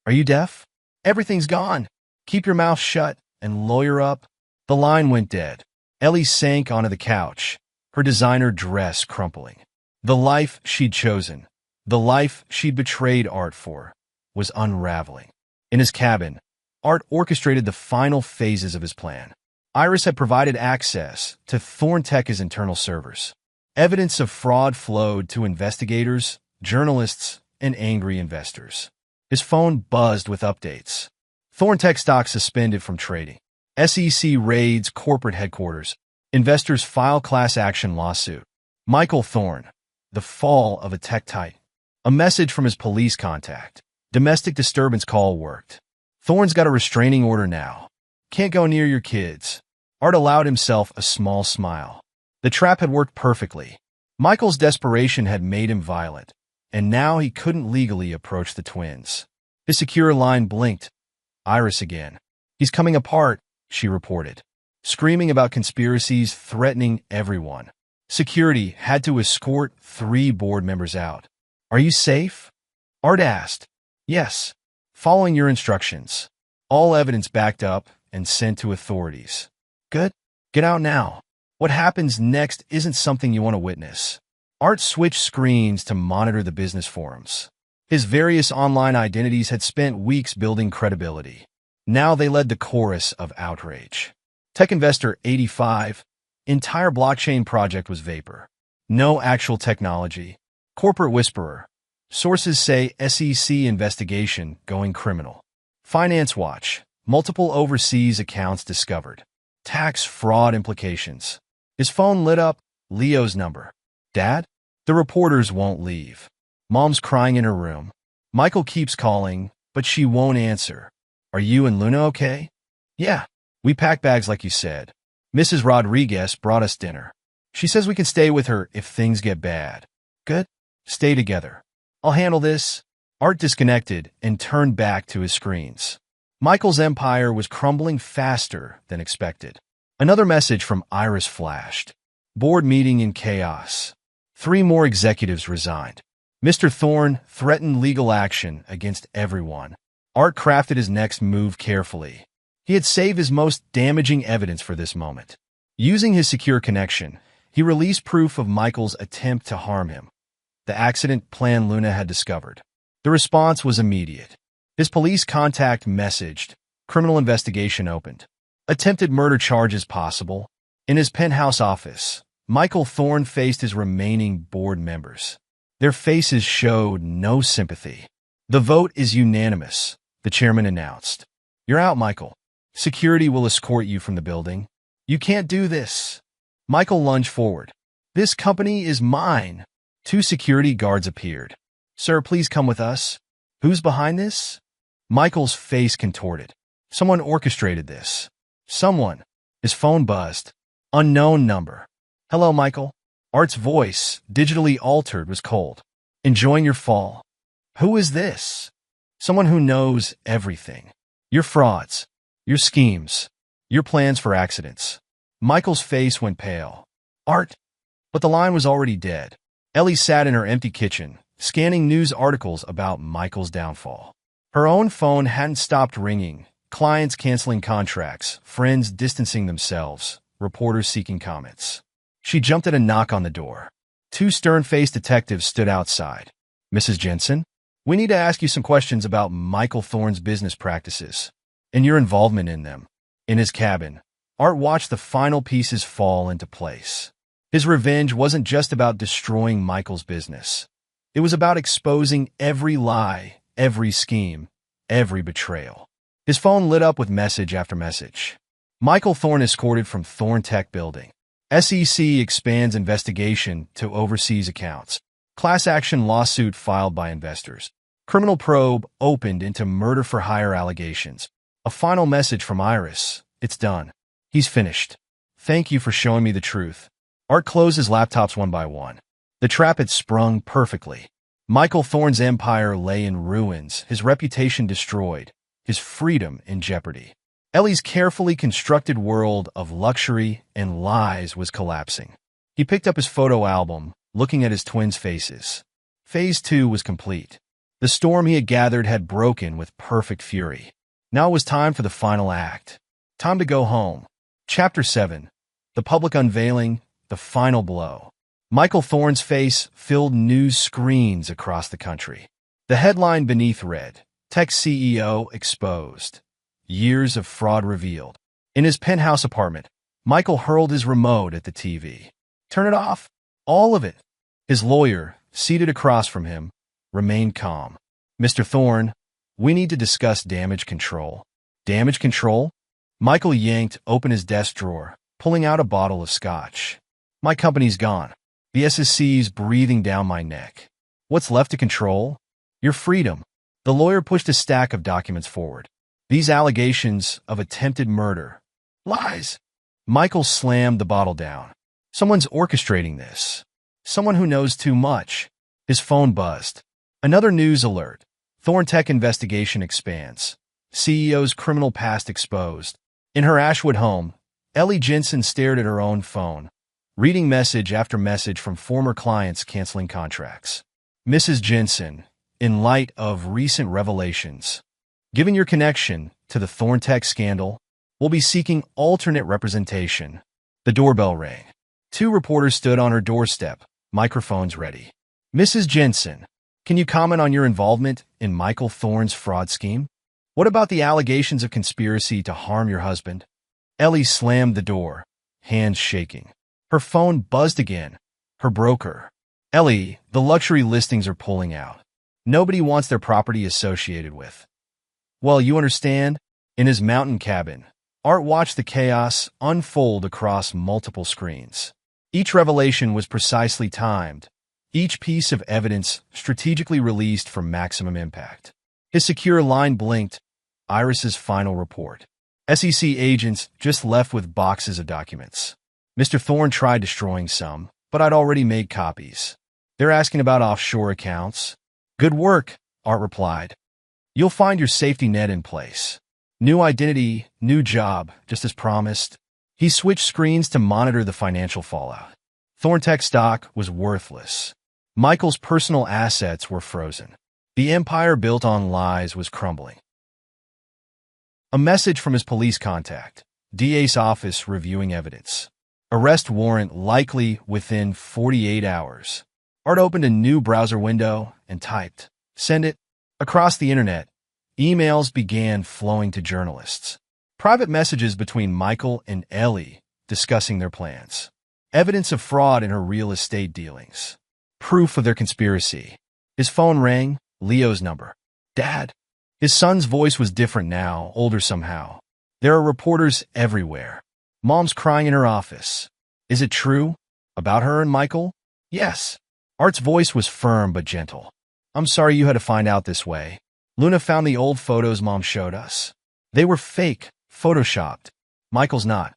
Are you deaf? Everything's gone. Keep your mouth shut and lawyer up. The line went dead. Ellie sank onto the couch, her designer dress crumpling. The life she'd chosen, the life she'd betrayed Art for, was unraveling. In his cabin, Art orchestrated the final phases of his plan. Iris had provided access to Thorntech's internal servers. Evidence of fraud flowed to investigators, journalists, and angry investors. His phone buzzed with updates. Thorn Tech stock suspended from trading. SEC raids corporate headquarters. Investors file class action lawsuit. Michael Thorn, the fall of a tech titan. A message from his police contact. Domestic disturbance call worked. Thorn's got a restraining order now. Can't go near your kids. Art allowed himself a small smile. The trap had worked perfectly. Michael's desperation had made him violent, and now he couldn't legally approach the twins. His secure line blinked. Iris again. He's coming apart, she reported, screaming about conspiracies threatening everyone. Security had to escort 3 board members out. Are you safe? Art asked. Yes. Following your instructions. All evidence backed up and sent to authorities. Good. Get out now. What happens next isn't something you want to witness. Art switched screens to monitor the business forums. His various online identities had spent weeks building credibility. Now they led the chorus of outrage. Tech Investor 85. Entire blockchain project was vapor. No actual technology. Corporate whisperer. Sources say SEC investigation going criminal. Finance Watch. Multiple overseas accounts discovered. Tax fraud implications. His phone lit up. Leo's number. Dad? The reporters won't leave. Mom's crying in her room. Michael keeps calling, but she won't answer. Are you and Luna okay? Yeah. We packed bags like you said. Mrs. Rodriguez brought us dinner. She says we can stay with her if things get bad. Good? Stay together. I'll handle this. Art disconnected and turned back to his screens. Michael's empire was crumbling faster than expected. Another message from Iris flashed. Board meeting in chaos. 3 more executives resigned. Mr. Thorn threatened legal action against everyone. Art crafted his next move carefully. He had saved his most damaging evidence for this moment. Using his secure connection, he released proof of Michael's attempt to harm him. The accident plan Luna had discovered. The response was immediate. His police contact messaged. Criminal investigation opened. Attempted murder charges possible. In his penthouse office, Michael Thorn faced his remaining board members. Their faces showed no sympathy. The vote is unanimous, the chairman announced. You're out, Michael. Security will escort you from the building. You can't do this. Michael lunged forward. This company is mine. 2 security guards appeared. Sir, please come with us. Who's behind this? Michael's face contorted. Someone orchestrated this. Someone. His phone buzzed. Unknown number. Hello, Michael. Art's voice, digitally altered, was cold. Enjoying your fall. Who is this? Someone who knows everything. Your frauds. Your schemes. Your plans for accidents. Michael's face went pale. Art. But the line was already dead. Ellie sat in her empty kitchen, scanning news articles about Michael's downfall. Her own phone hadn't stopped ringing, clients canceling contracts, friends distancing themselves, reporters seeking comments. She jumped at a knock on the door. 2 stern-faced detectives stood outside. Mrs. Jensen? We need to ask you some questions about Michael Thorn's business practices and your involvement in them. In his cabin, Art watched the final pieces fall into place. His revenge wasn't just about destroying Michael's business. It was about exposing every lie, every scheme, every betrayal. His phone lit up with message after message. Michael Thorn escorted from Thorn Tech building. SEC expands investigation to overseas accounts. Class action lawsuit filed by investors. Criminal probe opened into murder-for-hire allegations. A final message from Iris. It's done. He's finished. Thank you for showing me the truth. Art closed his laptops one by one. The trap had sprung perfectly. Michael Thorn's empire lay in ruins, his reputation destroyed, his freedom in jeopardy. Ellie's carefully constructed world of luxury and lies was collapsing. He picked up his photo album, looking at his twins' faces. Phase 2 was complete. The storm he had gathered had broken with perfect fury. Now it was time for the final act. Time to go home. Chapter 7. The public unveiling, the final blow. Michael Thorn's face filled news screens across the country. The headline beneath read, Tech CEO exposed. Years of fraud revealed. In his penthouse apartment, Michael hurled his remote at the TV. Turn it off. All of it. His lawyer, seated across from him, remained calm. Mr. Thorn, We need to discuss damage control. Damage control? Michael yanked open his desk drawer, pulling out a bottle of scotch. My company's gone. The SSC's breathing down my neck. What's left to control? Your freedom. The lawyer pushed a stack of documents forward. These allegations of attempted murder. Lies. Michael slammed the bottle down. Someone's orchestrating this. Someone who knows too much. His phone buzzed. Another news alert. Thorntech investigation expands. CEO's criminal past exposed. In her Ashwood home, Ellie Jensen stared at her own phone, reading message after message from former clients canceling contracts. Mrs. Jensen, in light of recent revelations, given your connection to the Thorntech scandal, will be seeking alternate representation. The doorbell rang. 2 reporters stood on her doorstep, microphones ready. Mrs. Jensen, can you comment on your involvement in Michael Thorne's fraud scheme? What about the allegations of conspiracy to harm your husband? Ellie slammed the door, hands shaking. Her phone buzzed again. Her broker. Ellie, the luxury listings are pulling out. Nobody wants their property associated with. Well, you understand? In his mountain cabin, Art watched the chaos unfold across multiple screens. Each revelation was precisely timed, each piece of evidence strategically released for maximum impact. His secure line blinked. Iris's final report. SEC agents just left with boxes of documents. Mr. Thorne tried destroying some, but I'd already made copies. They're asking about offshore accounts. Good work, Art replied. You'll find your safety net in place. New identity, new job, just as promised. He switched screens to monitor the financial fallout. Thorntech stock was worthless. Michael's personal assets were frozen. The empire built on lies was crumbling. A message from his police contact. DA's office reviewing evidence. Arrest warrant likely within 48 hours. Art opened a new browser window and typed, "Send it." Across the internet, emails began flowing to journalists. Private messages between Michael and Ellie discussing their plans. Evidence of fraud in her real estate dealings. Proof of their conspiracy. His phone rang, Leo's number. Dad. His son's voice was different now, older somehow. There are reporters everywhere. Mom's crying in her office. Is it true? About her and Michael? Yes. Art's voice was firm but gentle. I'm sorry you had to find out this way. Luna found the old photos Mom showed us. They were fake, photoshopped. Michael's not.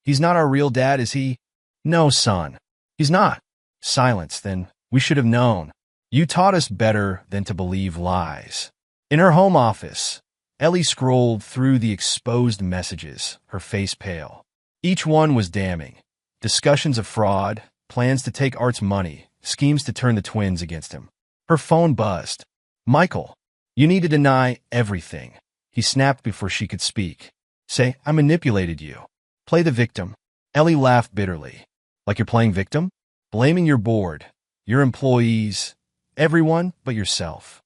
He's not our real dad, is he? No, son. He's not. Silence, then. We should have known. You taught us better than to believe lies. In her home office, Ellie scrolled through the exposed messages, her face pale. Each one was damning. Discussions of fraud, plans to take Art's money, schemes to turn the twins against him. Her phone buzzed. Michael, you need to deny everything. He snapped before she could speak. Say, I manipulated you. Play the victim. Ellie laughed bitterly. Like you're playing victim? Blaming your board, your employees, everyone but yourself.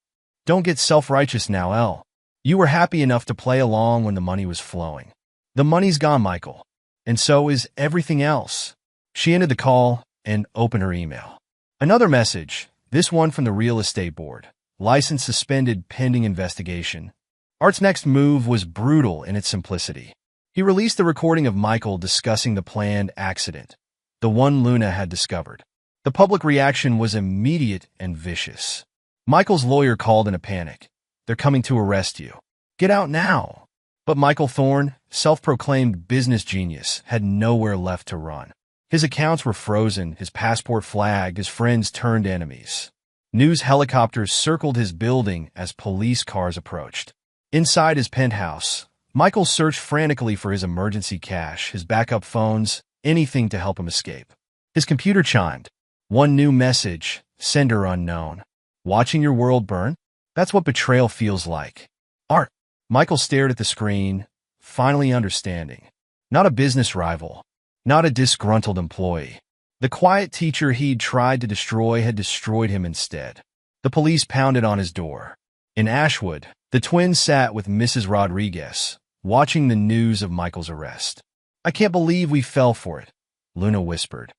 Don't get self-righteous now, Elle. You were happy enough to play along when the money was flowing. The money's gone, Michael. And so is everything else. She ended the call and opened her email. Another message, this one from the real estate board. License suspended pending investigation. Art's next move was brutal in its simplicity. He released the recording of Michael discussing the planned accident, the one Luna had discovered. The public reaction was immediate and vicious. Michael's lawyer called in a panic. They're coming to arrest you. Get out now. But Michael Thorne, self-proclaimed business genius, had nowhere left to run. His accounts were frozen, his passport flagged, his friends turned enemies. News helicopters circled his building as police cars approached. Inside his penthouse, Michael searched frantically for his emergency cash, his backup phones, anything to help him escape. His computer chimed. One new message, sender unknown. Watching your world burn? That's what betrayal feels like. Art. Michael stared at the screen, finally understanding. Not a business rival. Not a disgruntled employee. The quiet teacher he'd tried to destroy had destroyed him instead. The police pounded on his door. In Ashwood, the twins sat with Mrs. Rodriguez, watching the news of Michael's arrest. I can't believe we fell for it, Luna whispered.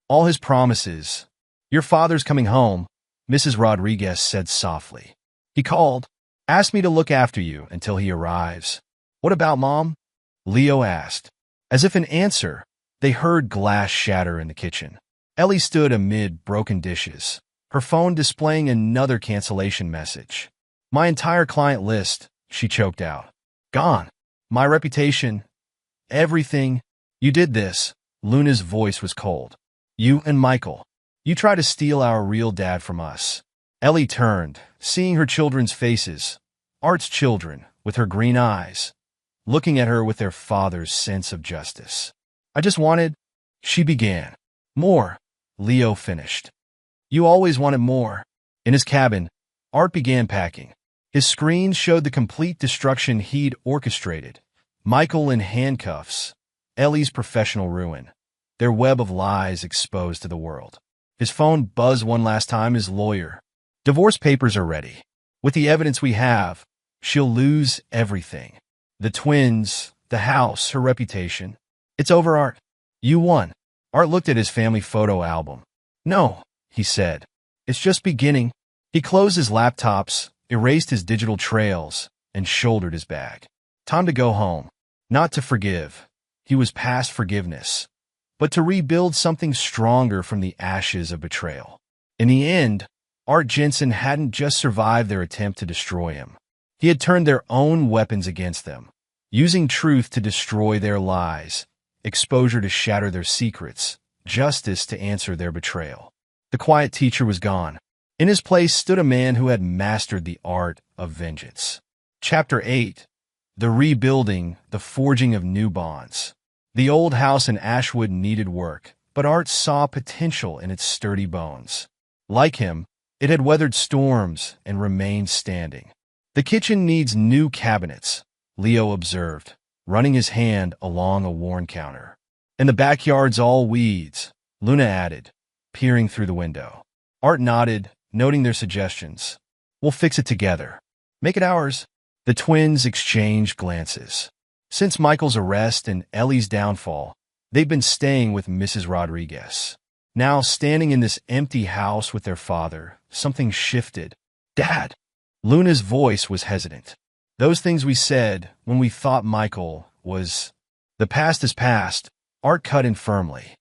All his promises. Your father's coming home, Mrs. Rodriguez said softly. He called. Asked me to look after you until he arrives. What about Mom? Leo asked. As if in answer, they heard glass shatter in the kitchen. Ellie stood amid broken dishes, her phone displaying another cancellation message. My entire client list, she choked out. Gone. My reputation. Everything. You did this. Luna's voice was cold. You and Michael. You tried to steal our real dad from us. Ellie turned, seeing her children's faces. Art's children, with her green eyes, looking at her with their father's sense of justice. I just wanted, she began. More, Leo finished. You always wanted more. In his cabin, Art began packing. His screen showed the complete destruction he'd orchestrated. Michael in handcuffs, Ellie's professional ruin, their web of lies exposed to the world. His phone buzzed one last time. His lawyer. Divorce papers are ready. With the evidence we have, she'll lose everything. The twins, the house, her reputation. It's over, Art. You won. Art looked at his family photo album. No, he said. It's just beginning. He closed his laptops, erased his digital trails, and shouldered his bag. Time to go home. Not to forgive. He was past forgiveness. But to rebuild something stronger from the ashes of betrayal. In the end, Art Jensen hadn't just survived their attempt to destroy him. He had turned their own weapons against them, using truth to destroy their lies, exposure to shatter their secrets, justice to answer their betrayal. The quiet teacher was gone. In his place stood a man who had mastered the art of vengeance. Chapter 8. The Rebuilding, the Forging of New Bonds. The old house in Ashwood needed work, but Art saw potential in its sturdy bones. Like him, it had weathered storms and remained standing. The kitchen needs new cabinets, Leo observed, running his hand along a worn counter. And the backyard's all weeds, Luna added, peering through the window. Art nodded, noting their suggestions. We'll fix it together. Make it ours. The twins exchanged glances. Since Michael's arrest and Ellie's downfall, they'd been staying with Mrs. Rodriguez. Now, standing in this empty house with their father, something shifted. Dad! Luna's voice was hesitant. Those things we said when we thought Michael was... The past is past, Art cut in firmly.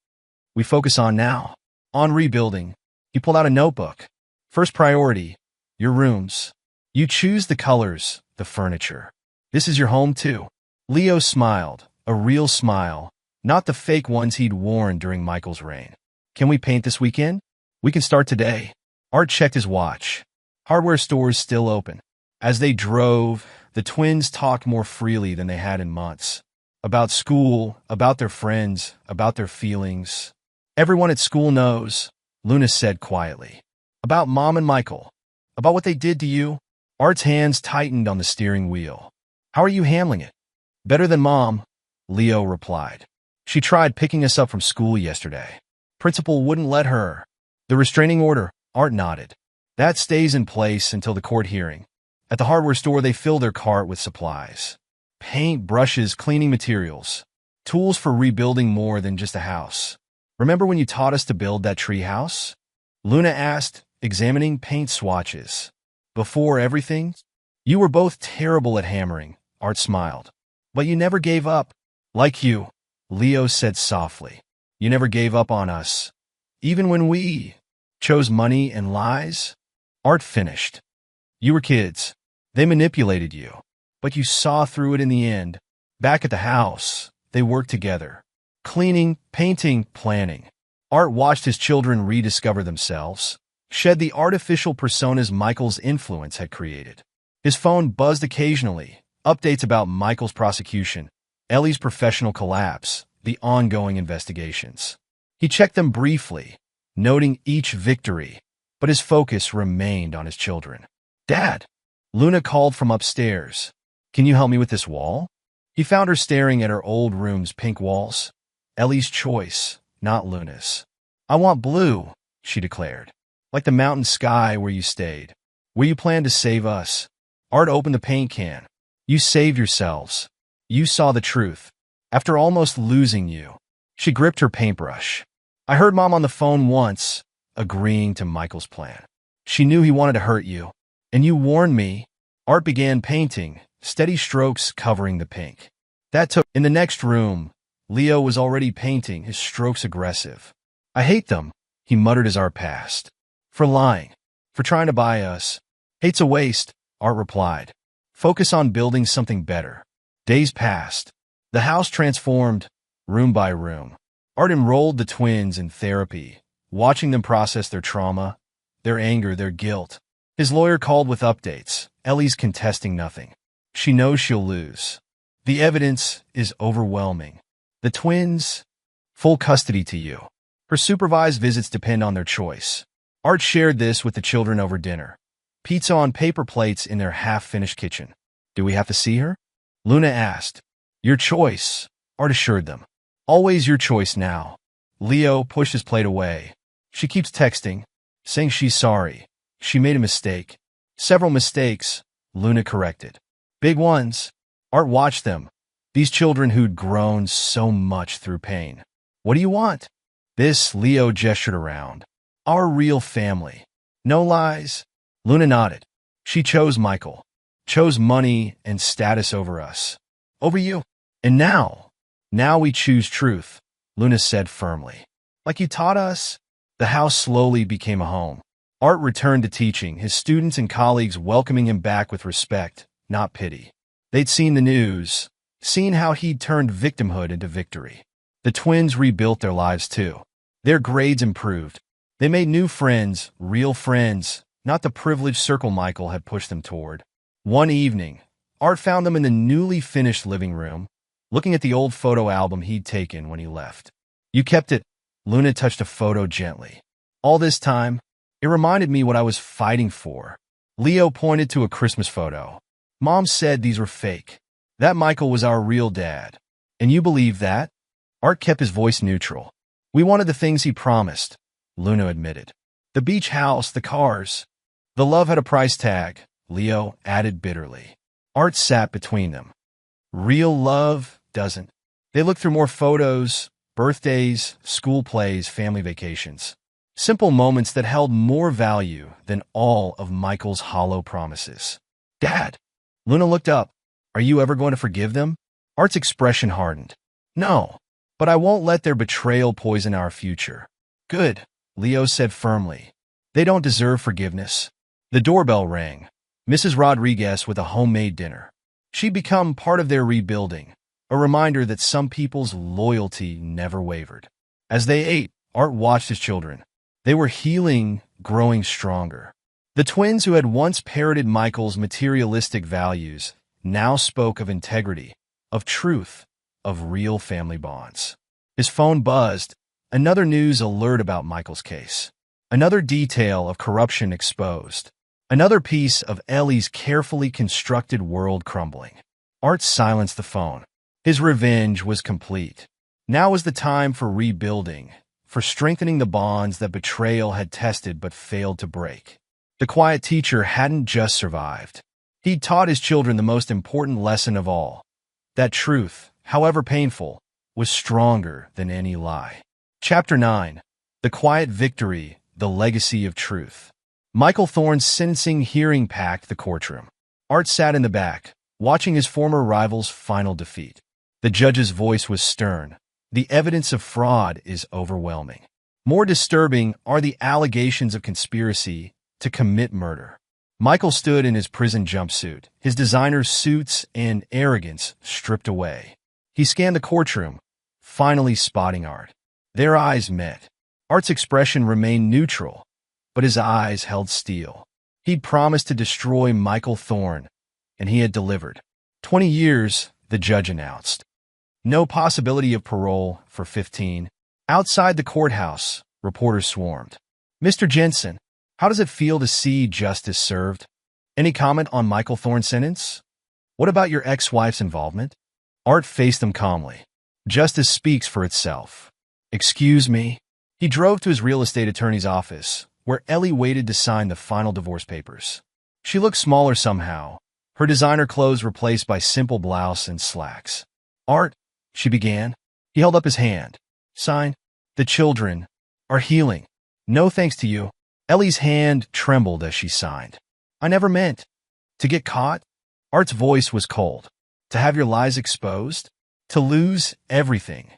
We focus on now. On rebuilding. He pulled out a notebook. First priority, your rooms. You choose the colors, the furniture. This is your home too. Leo smiled, a real smile, not the fake ones he'd worn during Michael's reign. Can we paint this weekend? We can start today. Art checked his watch. Hardware stores still open. As they drove, the twins talked more freely than they had in months. About school, about their friends, about their feelings. Everyone at school knows, Luna said quietly. About Mom and Michael. About what they did to you. Art's hands tightened on the steering wheel. How are you handling it? Better than Mom, Leo replied. She tried picking us up from school yesterday. Principal wouldn't let her. The restraining order, Art nodded. That stays in place until the court hearing. At the hardware store, they fill their cart with supplies. Paint, brushes, cleaning materials. Tools for rebuilding more than just a house. Remember when you taught us to build that tree house? Luna asked, examining paint swatches. Before everything? You were both terrible at hammering, Art smiled. But you never gave up. Like you, Leo said softly. You never gave up on us. Even when we chose money and lies? Art finished. You were kids. They manipulated you. But you saw through it in the end. Back at the house, they worked together. Cleaning, painting, planning. Art watched his children rediscover themselves, shed the artificial personas Michael's influence had created. His phone buzzed occasionally, updates about Michael's prosecution, Ellie's professional collapse, the ongoing investigations. He checked them briefly, noting each victory, but his focus remained on his children. Dad! Luna called from upstairs. Can you help me with this wall? He found her staring at her old room's pink walls. Ellie's choice, not Luna's. I want blue, she declared. Like the mountain sky where you stayed. Where you planned to save us. Art opened the paint can. You saved yourselves. You saw the truth. After almost losing you. She gripped her paintbrush. I heard Mom on the phone once, agreeing to Michael's plan. She knew he wanted to hurt you. And you warned me. Art began painting, steady strokes covering the pink. In the next room, Leo was already painting, his strokes aggressive. I hate them, he muttered as Art passed. For lying. For trying to buy us. Hate's a waste, Art replied. Focus on building something better. Days passed. The house transformed, room by room. Art enrolled the twins in therapy, watching them process their trauma, their anger, their guilt. His lawyer called with updates. Ellie's contesting nothing. She knows she'll lose. The evidence is overwhelming. The twins, full custody to you. Her supervised visits depend on their choice. Art shared this with the children over dinner. Pizza on paper plates in their half-finished kitchen. Do we have to see her? Luna asked. Your choice, Art assured them. Always your choice now. Leo pushed his plate away. She keeps texting, saying she's sorry. She made a mistake. Several mistakes, Luna corrected. Big ones. Art watched them. These children who'd grown so much through pain. What do you want? This, Leo gestured around. Our real family. No lies. Luna nodded. She chose Michael. Chose money and status over us. Over you. And now we choose truth, Luna said firmly. Like you taught us? The house slowly became a home. Art returned to teaching, his students and colleagues welcoming him back with respect, not pity. They'd seen the news, seen how he'd turned victimhood into victory. The twins rebuilt their lives too. Their grades improved. They made new friends, real friends, not the privileged circle Michael had pushed them toward. One evening, Art found them in the newly finished living room, looking at the old photo album he'd taken when he left. You kept it. Luna touched a photo gently. All this time, it reminded me what I was fighting for. Leo pointed to a Christmas photo. Mom said these were fake. That Michael was our real dad. And you believe that? Art kept his voice neutral. We wanted the things he promised, Luna admitted. The beach house, the cars. The love had a price tag, Leo added bitterly. Art sat between them. Real love doesn't. They looked through more photos, birthdays, school plays, family vacations. Simple moments that held more value than all of Michael's hollow promises. Dad! Luna looked up. Are you ever going to forgive them? Art's expression hardened. No, but I won't let their betrayal poison our future. Good, Leo said firmly. They don't deserve forgiveness. The doorbell rang. Mrs. Rodriguez with a homemade dinner. She'd become part of their rebuilding, a reminder that some people's loyalty never wavered. As they ate, Art watched his children. They were healing, growing stronger. The twins who had once parroted Michael's materialistic values now spoke of integrity, of truth, of real family bonds. His phone buzzed, another news alert about Michael's case. Another detail of corruption exposed. Another piece of Ellie's carefully constructed world crumbling. Art silenced the phone. His revenge was complete. Now was the time for rebuilding, for strengthening the bonds that betrayal had tested but failed to break. The quiet teacher hadn't just survived. He'd taught his children the most important lesson of all. That truth, however painful, was stronger than any lie. Chapter 9. The Quiet Victory, the Legacy of Truth. Michael Thorne's sentencing hearing packed the courtroom. Art sat in the back, watching his former rival's final defeat. The judge's voice was stern. The evidence of fraud is overwhelming. More disturbing are the allegations of conspiracy to commit murder. Michael stood in his prison jumpsuit, his designer's suits and arrogance stripped away. He scanned the courtroom, finally spotting Art. Their eyes met. Art's expression remained neutral, but his eyes held steel. He'd promised to destroy Michael Thorne, and he had delivered. 20 years, the judge announced. No possibility of parole for 15. Outside the courthouse, reporters swarmed. Mr. Jensen, how does it feel to see justice served? Any comment on Michael Thorne's sentence? What about your ex-wife's involvement? Art faced them calmly. Justice speaks for itself. Excuse me? He drove to his real estate attorney's office, where Ellie waited to sign the final divorce papers. She looked smaller somehow, her designer clothes replaced by simple blouse and slacks. Art, she began. He held up his hand. Sign. The children are healing. No thanks to you. Ellie's hand trembled as she signed. I never meant. To get caught? Art's voice was cold. To have your lies exposed? To lose everything.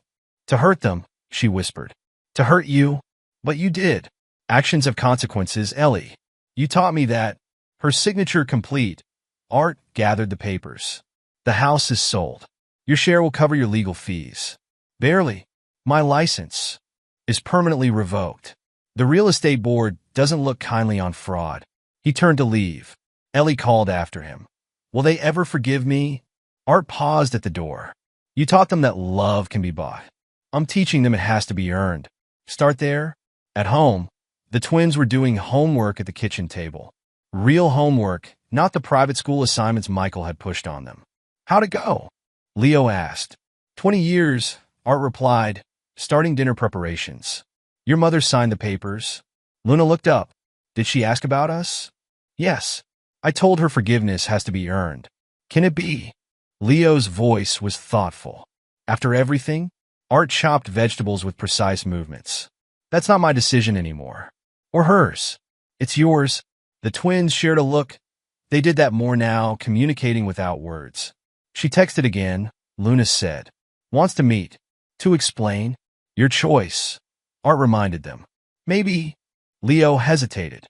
To hurt them, she whispered. To hurt you? But you did. Actions have consequences, Ellie. You taught me that. Her signature complete, Art gathered the papers. The house is sold. Your share will cover your legal fees. Barely. My license is permanently revoked. The real estate board doesn't look kindly on fraud. He turned to leave. Ellie called after him. Will they ever forgive me? Art paused at the door. You taught them that love can be bought. I'm teaching them it has to be earned. Start there. At home, the twins were doing homework at the kitchen table. Real homework, not the private school assignments Michael had pushed on them. How'd it go? Leo asked. 20 years, Art replied, starting dinner preparations. Your mother signed the papers. Luna looked up. Did she ask about us? Yes. I told her forgiveness has to be earned. Can it be? Leo's voice was thoughtful. After everything, Art chopped vegetables with precise movements. That's not my decision anymore. Or hers. It's yours. The twins shared a look. They did that more now, communicating without words. She texted again, Luna said. Wants to meet. To explain. Your choice. Art reminded them. Maybe. Leo hesitated.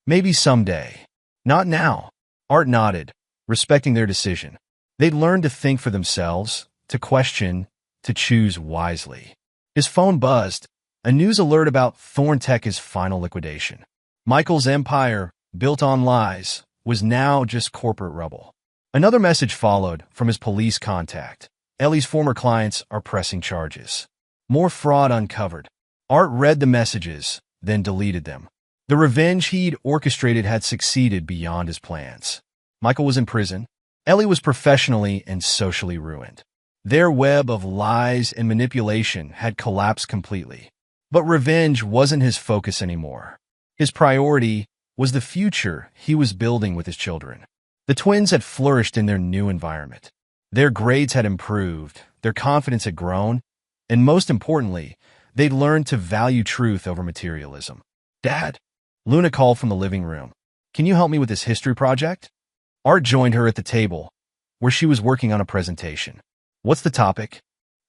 Maybe someday. Not now. Art nodded, respecting their decision. They'd learned to think for themselves, to question, to choose wisely. His phone buzzed. A news alert about Thorntech's final liquidation. Michael's empire, built on lies, was now just corporate rubble. Another message followed from his police contact. Ellie's former clients are pressing charges. More fraud uncovered. Art read the messages, then deleted them. The revenge he'd orchestrated had succeeded beyond his plans. Michael was in prison. Ellie was professionally and socially ruined. Their web of lies and manipulation had collapsed completely. But revenge wasn't his focus anymore. His priority was the future he was building with his children. The twins had flourished in their new environment. Their grades had improved, their confidence had grown, and most importantly, they'd learned to value truth over materialism. Dad, Luna called from the living room. Can you help me with this history project? Art joined her at the table, where she was working on a presentation. What's the topic?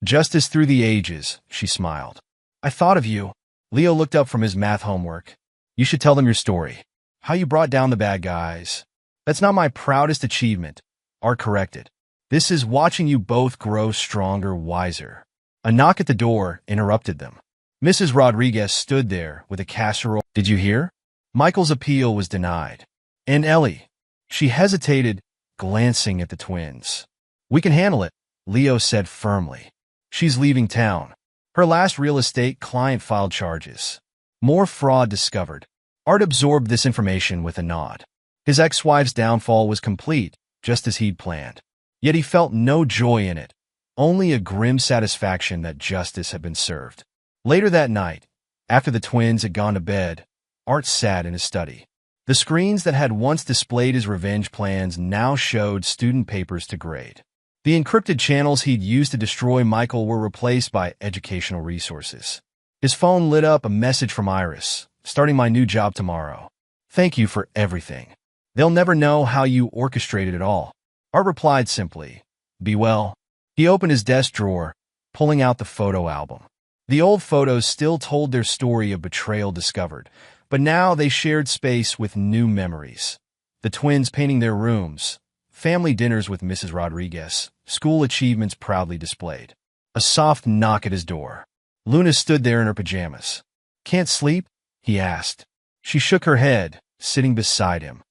Justice through the ages, she smiled. I thought of you. Leo looked up from his math homework. You should tell them your story. How you brought down the bad guys. That's not my proudest achievement, Art corrected. This is watching you both grow stronger, wiser. A knock at the door interrupted them. Mrs. Rodriguez stood there with a casserole. Did you hear? Michael's appeal was denied. And Ellie. She hesitated, glancing at the twins. We can handle it, Leo said firmly. She's leaving town. Her last real estate client filed charges. More fraud discovered. Art absorbed this information with a nod. His ex-wife's downfall was complete, just as he'd planned. Yet he felt no joy in it, only a grim satisfaction that justice had been served. Later that night, after the twins had gone to bed, Art sat in his study. The screens that had once displayed his revenge plans now showed student papers to grade. The encrypted channels he'd used to destroy Michael were replaced by educational resources. His phone lit up a message from Iris, starting my new job tomorrow. Thank you for everything. They'll never know how you orchestrated it all. Art replied simply, be well. He opened his desk drawer, pulling out the photo album. The old photos still told their story of betrayal discovered, but now they shared space with new memories. The twins painting their rooms, family dinners with Mrs. Rodriguez, school achievements proudly displayed. A soft knock at his door. Luna stood there in her pajamas. Can't sleep? He asked. She shook her head, sitting beside him.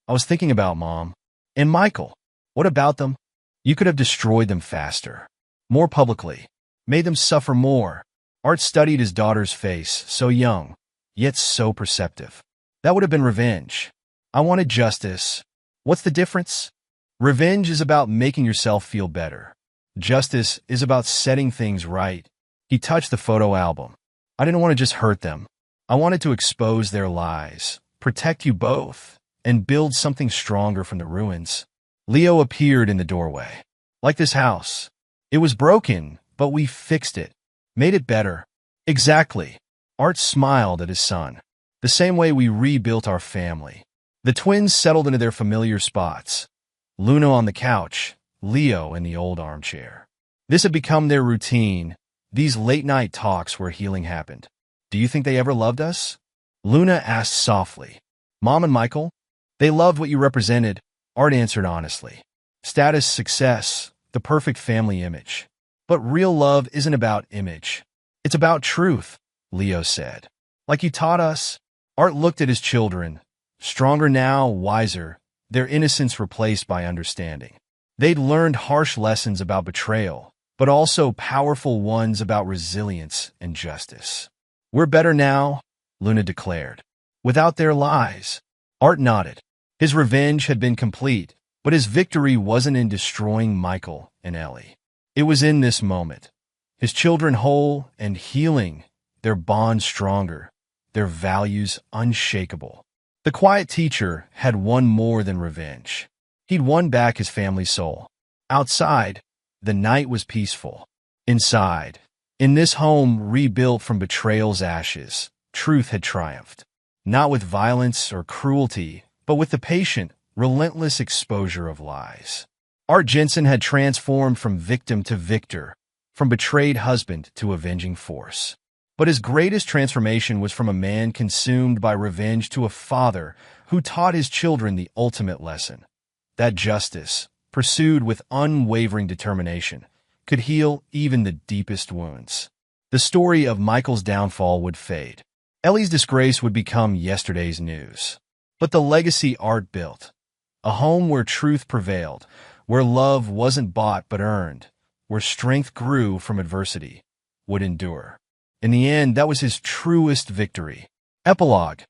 I was thinking about Mom. And Michael. What about them? You could have destroyed them faster. More publicly. Made them suffer more. Art studied his daughter's face, so young, yet so perceptive. That would have been revenge. I wanted justice. What's the difference? Revenge is about making yourself feel better. Justice is about setting things right. He touched the photo album. I didn't want to just hurt them. I wanted to expose their lies, protect you both, and build something stronger from the ruins. Leo appeared in the doorway. Like this house. It was broken, but we fixed it. Made it better. Exactly. Art smiled at his son. The same way we rebuilt our family. The twins settled into their familiar spots, Luna on the couch, Leo in the old armchair. This had become their routine, these late-night talks where healing happened. "Do you think they ever loved us?" Luna asked softly. "Mom and Michael? They loved what you represented," Art answered honestly. "Status, success, the perfect family image. But real love isn't about image. It's about truth," Leo said. "Like you taught us." Art looked at his children, stronger now, wiser, their innocence replaced by understanding. They'd learned harsh lessons about betrayal, but also powerful ones about resilience and justice. "We're better now," Luna declared. "Without their lies." Art nodded. His revenge had been complete, but his victory wasn't in destroying Michael and Ellie. It was in this moment. His children whole and healing, their bond stronger, their values unshakable. The quiet teacher had won more than revenge. He'd won back his family's soul. Outside, the night was peaceful. Inside, in this home rebuilt from betrayal's ashes, truth had triumphed. Not with violence or cruelty, but with the patient, relentless exposure of lies. Art Jensen had transformed from victim to victor, from betrayed husband to avenging force. But his greatest transformation was from a man consumed by revenge to a father who taught his children the ultimate lesson, that justice, pursued with unwavering determination, could heal even the deepest wounds. The story of Michael's downfall would fade. Ellie's disgrace would become yesterday's news. But the legacy Art built, a home where truth prevailed, where love wasn't bought but earned, where strength grew from adversity, would endure. In the end, that was his truest victory. Epilogue.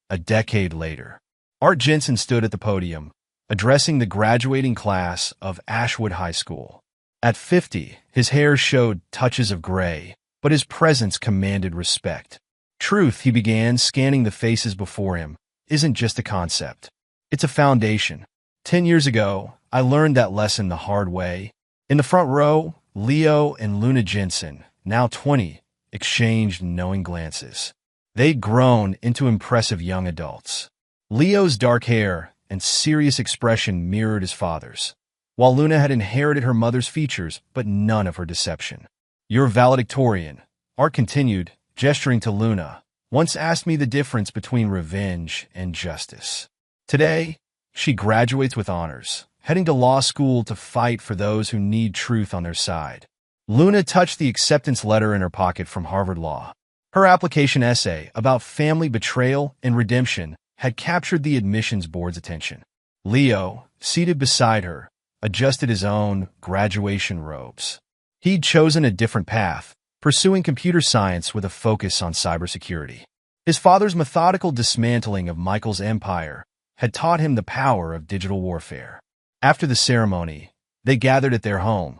A decade later, Art Jensen stood at the podium, addressing the graduating class of Ashwood High School. At 50, his hair showed touches of gray, but his presence commanded respect. "Truth," he began, scanning the faces before him, "isn't just a concept. It's a foundation. 10 years ago, I learned that lesson the hard way." In the front row, Leo and Luna Jensen, now 20, exchanged knowing glances. They'd grown into impressive young adults. Leo's dark hair and serious expression mirrored his father's, while Luna had inherited her mother's features but none of her deception. "You're valedictorian," Art continued, gesturing to Luna, "once asked me the difference between revenge and justice. Today, she graduates with honors, heading to law school to fight for those who need truth on their side." Luna touched the acceptance letter in her pocket from Harvard Law. Her application essay about family betrayal and redemption had captured the admissions board's attention. Leo, seated beside her, adjusted his own graduation robes. He'd chosen a different path, pursuing computer science with a focus on cybersecurity. His father's methodical dismantling of Michael's empire had taught him the power of digital warfare. After the ceremony, they gathered at their home,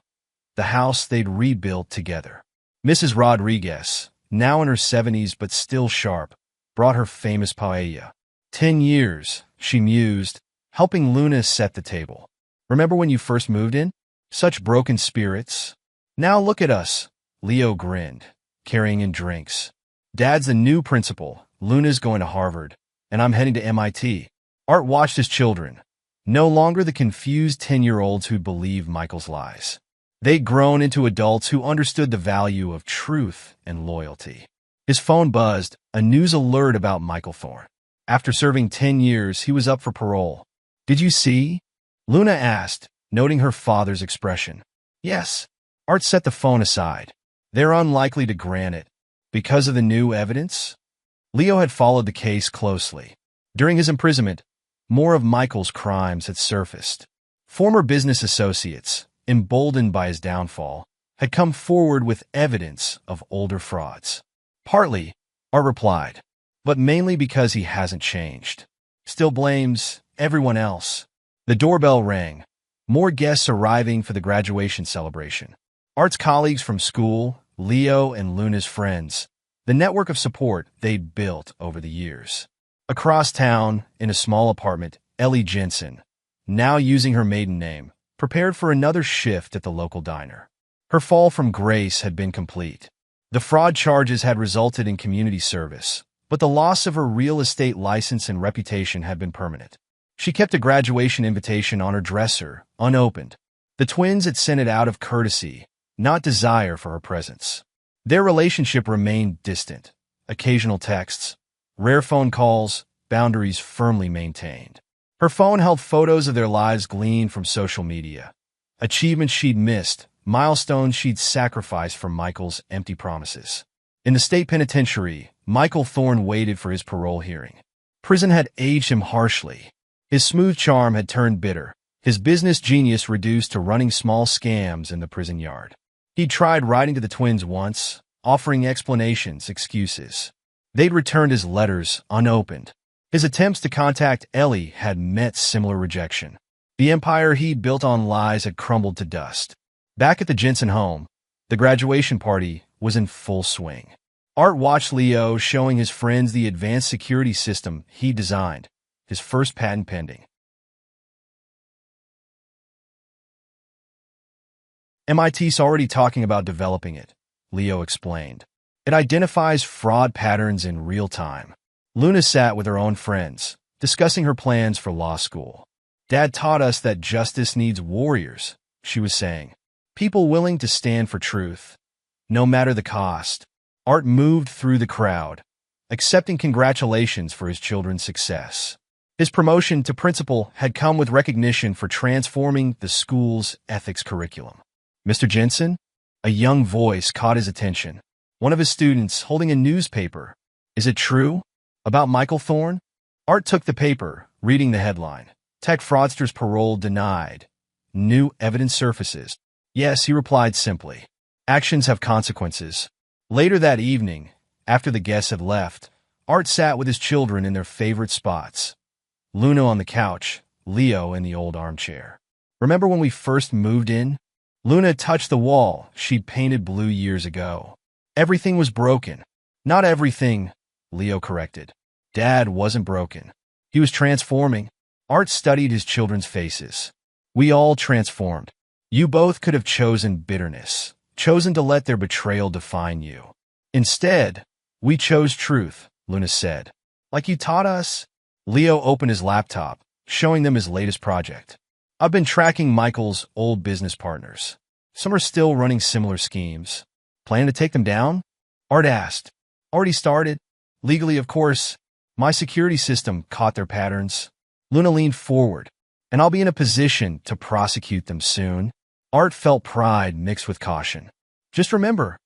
the house they'd rebuilt together. Mrs. Rodriguez, now in her 70s but still sharp, brought her famous paella. 10 years, she mused, helping Luna set the table. "Remember when you first moved in? Such broken spirits. Now look at us." Leo grinned, carrying in drinks. "Dad's the new principal, Luna's going to Harvard, and I'm heading to MIT. Art watched his children, no longer the confused 10-year-olds who believed Michael's lies. They'd grown into adults who understood the value of truth and loyalty. His phone buzzed, a news alert about Michael Thorne. After serving 10 years, he was up for parole. "Did you see?" Luna asked, noting her father's expression. "Yes." Art set the phone aside. "They're unlikely to grant it. Because of the new evidence?" Leo had followed the case closely. During his imprisonment, more of Michael's crimes had surfaced. Former business associates, emboldened by his downfall, had come forward with evidence of older frauds. "Partly," Art replied, "but mainly because he hasn't changed. Still blames everyone else." The doorbell rang, more guests arriving for the graduation celebration. Art's colleagues from school, Leo and Luna's friends, the network of support they'd built over the years. Across town, in a small apartment, Ellie Jensen, now using her maiden name, prepared for another shift at the local diner. Her fall from grace had been complete. The fraud charges had resulted in community service, but the loss of her real estate license and reputation had been permanent. She kept a graduation invitation on her dresser, unopened. The twins had sent it out of courtesy, not desire for her presence. Their relationship remained distant. Occasional texts, rare phone calls, boundaries firmly maintained. Her phone held photos of their lives gleaned from social media. Achievements she'd missed, milestones she'd sacrificed for Michael's empty promises. In the state penitentiary, Michael Thorne waited for his parole hearing. Prison had aged him harshly. His smooth charm had turned bitter, his business genius reduced to running small scams in the prison yard. He'd tried writing to the twins once, offering explanations, excuses. They'd returned his letters unopened. His attempts to contact Ellie had met similar rejection. The empire he'd built on lies had crumbled to dust. Back at the Jensen home, the graduation party was in full swing. Art watched Leo showing his friends the advanced security system he designed, his first patent pending. MIT's already talking about developing it, Leo explained. It identifies fraud patterns in real time. Luna sat with her own friends, discussing her plans for law school. Dad taught us that justice needs warriors, she was saying. People willing to stand for truth, no matter the cost. Art moved through the crowd, accepting congratulations for his children's success. His promotion to principal had come with recognition for transforming the school's ethics curriculum. Mr. Jensen? A young voice caught his attention. One of his students holding a newspaper. Is it true? About Michael Thorne? Art took the paper, reading the headline. Tech fraudster's parole denied. New evidence surfaces. Yes, he replied simply. Actions have consequences. Later that evening, after the guests had left, Art sat with his children in their favorite spots. Luna on the couch, Leo in the old armchair. Remember when we first moved in? Luna touched the wall she'd painted blue years ago. Everything was broken. Not everything, Leo corrected. Dad wasn't broken. He was transforming. Art studied his children's faces. We all transformed. You both could have chosen bitterness, chosen to let their betrayal define you. Instead, we chose truth, Luna said. Like you taught us? Leo opened his laptop, showing them his latest project. I've been tracking Michael's old business partners. Some are still running similar schemes. Plan to take them down? Art asked. Already started. Legally, of course. My security system caught their patterns. Luna leaned forward, and I'll be in a position to prosecute them soon. Art felt pride mixed with caution. Just remember,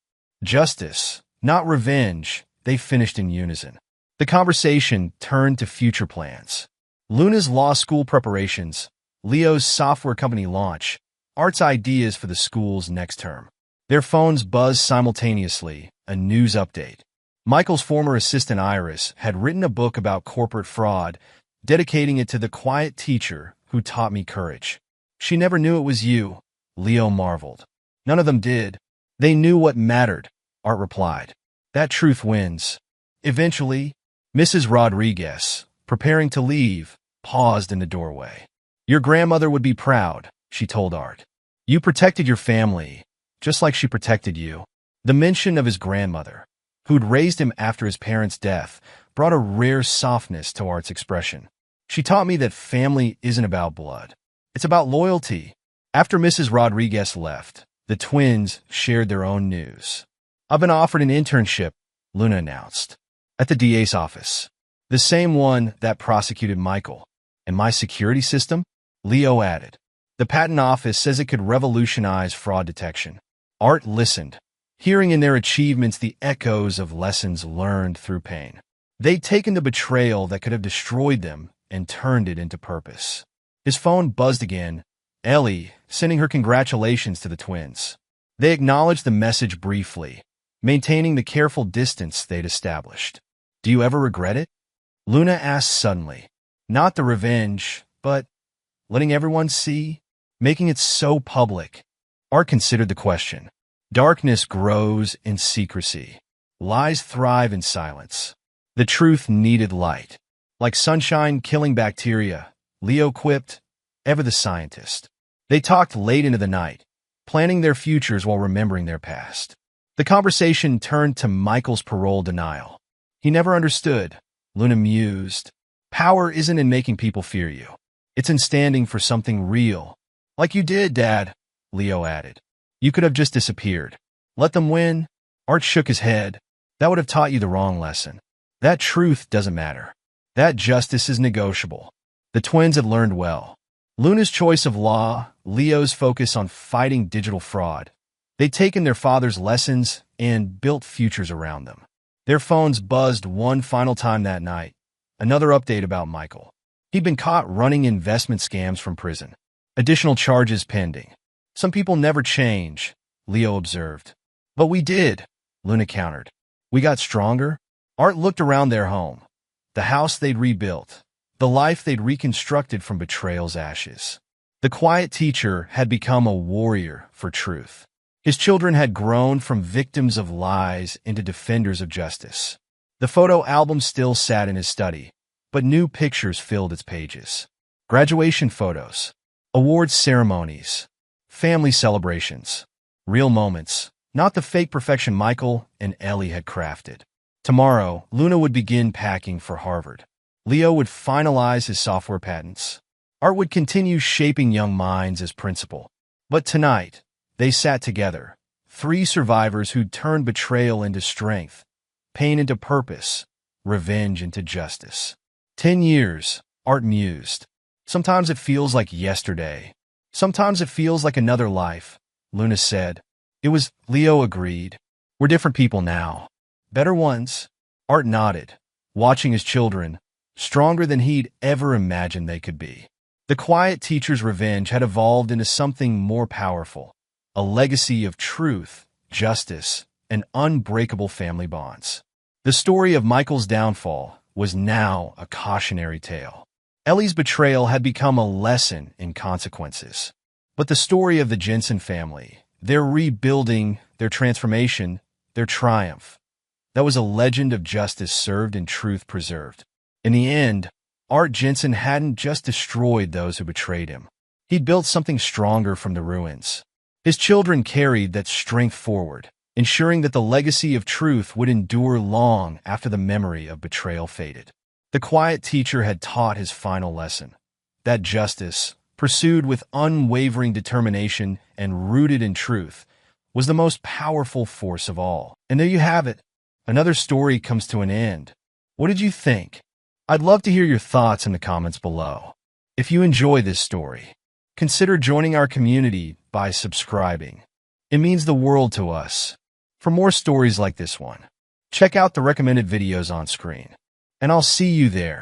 justice, not revenge, they finished in unison. The conversation turned to future plans. Luna's law school preparations, Leo's software company launch, Art's ideas for the school's next term. Their phones buzzed simultaneously, a news update. Michael's former assistant Iris had written a book about corporate fraud, dedicating it to the quiet teacher who taught me courage. She never knew it was you, Leo marveled. None of them did. They knew what mattered, Art replied. That truth wins. Eventually, Mrs. Rodriguez, preparing to leave, paused in the doorway. Your grandmother would be proud, she told Art. You protected your family, just like she protected you. The mention of his grandmother, who'd raised him after his parents' death, brought a rare softness to Art's expression. She taught me that family isn't about blood. It's about loyalty. After Mrs. Rodriguez left, the twins shared their own news. I've been offered an internship, Luna announced, at the DA's office. The same one that prosecuted Michael. And my security system? Leo added. The patent office says it could revolutionize fraud detection. Art listened, hearing in their achievements the echoes of lessons learned through pain. They'd taken the betrayal that could have destroyed them and turned it into purpose. His phone buzzed again, Ellie sending her congratulations to the twins. They acknowledged the message briefly, maintaining the careful distance they'd established. Do you ever regret it? Luna asked suddenly. Not the revenge, but letting everyone see, making it so public. Art considered the question. Darkness grows in secrecy. Lies thrive in silence. The truth needed light. Like sunshine killing bacteria, Leo quipped, ever the scientist. They talked late into the night, planning their futures while remembering their past. The conversation turned to Michael's parole denial. He never understood, Luna mused. Power isn't in making people fear you. It's in standing for something real. Like you did, Dad, Leo added. You could have just disappeared. Let them win. Art shook his head. That would have taught you the wrong lesson. That truth doesn't matter. That justice is negotiable. The twins had learned well. Luna's choice of law, Leo's focus on fighting digital fraud. They'd taken their father's lessons and built futures around them. Their phones buzzed one final time that night. Another update about Michael. He'd been caught running investment scams from prison. Additional charges pending. Some people never change, Leo observed. But we did, Luna countered. We got stronger. Art looked around their home. The house they'd rebuilt. The life they'd reconstructed from betrayal's ashes. The quiet teacher had become a warrior for truth. His children had grown from victims of lies into defenders of justice. The photo album still sat in his study, but new pictures filled its pages. Graduation photos, awards ceremonies, family celebrations, real moments, not the fake perfection Michael and Ellie had crafted. Tomorrow, Luna would begin packing for Harvard. Leo would finalize his software patents. Art would continue shaping young minds as principal. But tonight, they sat together, three survivors who'd turned betrayal into strength, pain into purpose, revenge into justice. 10 years, Art mused. Sometimes it feels like yesterday. Sometimes it feels like another life, Luna said. Leo agreed. We're different people now. Better ones. Art nodded, watching his children, stronger than he'd ever imagined they could be. The quiet teacher's revenge had evolved into something more powerful, a legacy of truth, justice, and unbreakable family bonds. The story of Michael's downfall was now a cautionary tale. Ellie's betrayal had become a lesson in consequences. But the story of the Jensen family, their rebuilding, their transformation, their triumph, that was a legend of justice served and truth preserved. In the end, Art Jensen hadn't just destroyed those who betrayed him. He'd built something stronger from the ruins. His children carried that strength forward, ensuring that the legacy of truth would endure long after the memory of betrayal faded. The quiet teacher had taught his final lesson, that justice, pursued with unwavering determination and rooted in truth, was the most powerful force of all. And there you have it. Another story comes to an end. What did you think? I'd love to hear your thoughts in the comments below. If you enjoy this story, consider joining our community by subscribing. It means the world to us. For more stories like this one, check out the recommended videos on screen, and I'll see you there.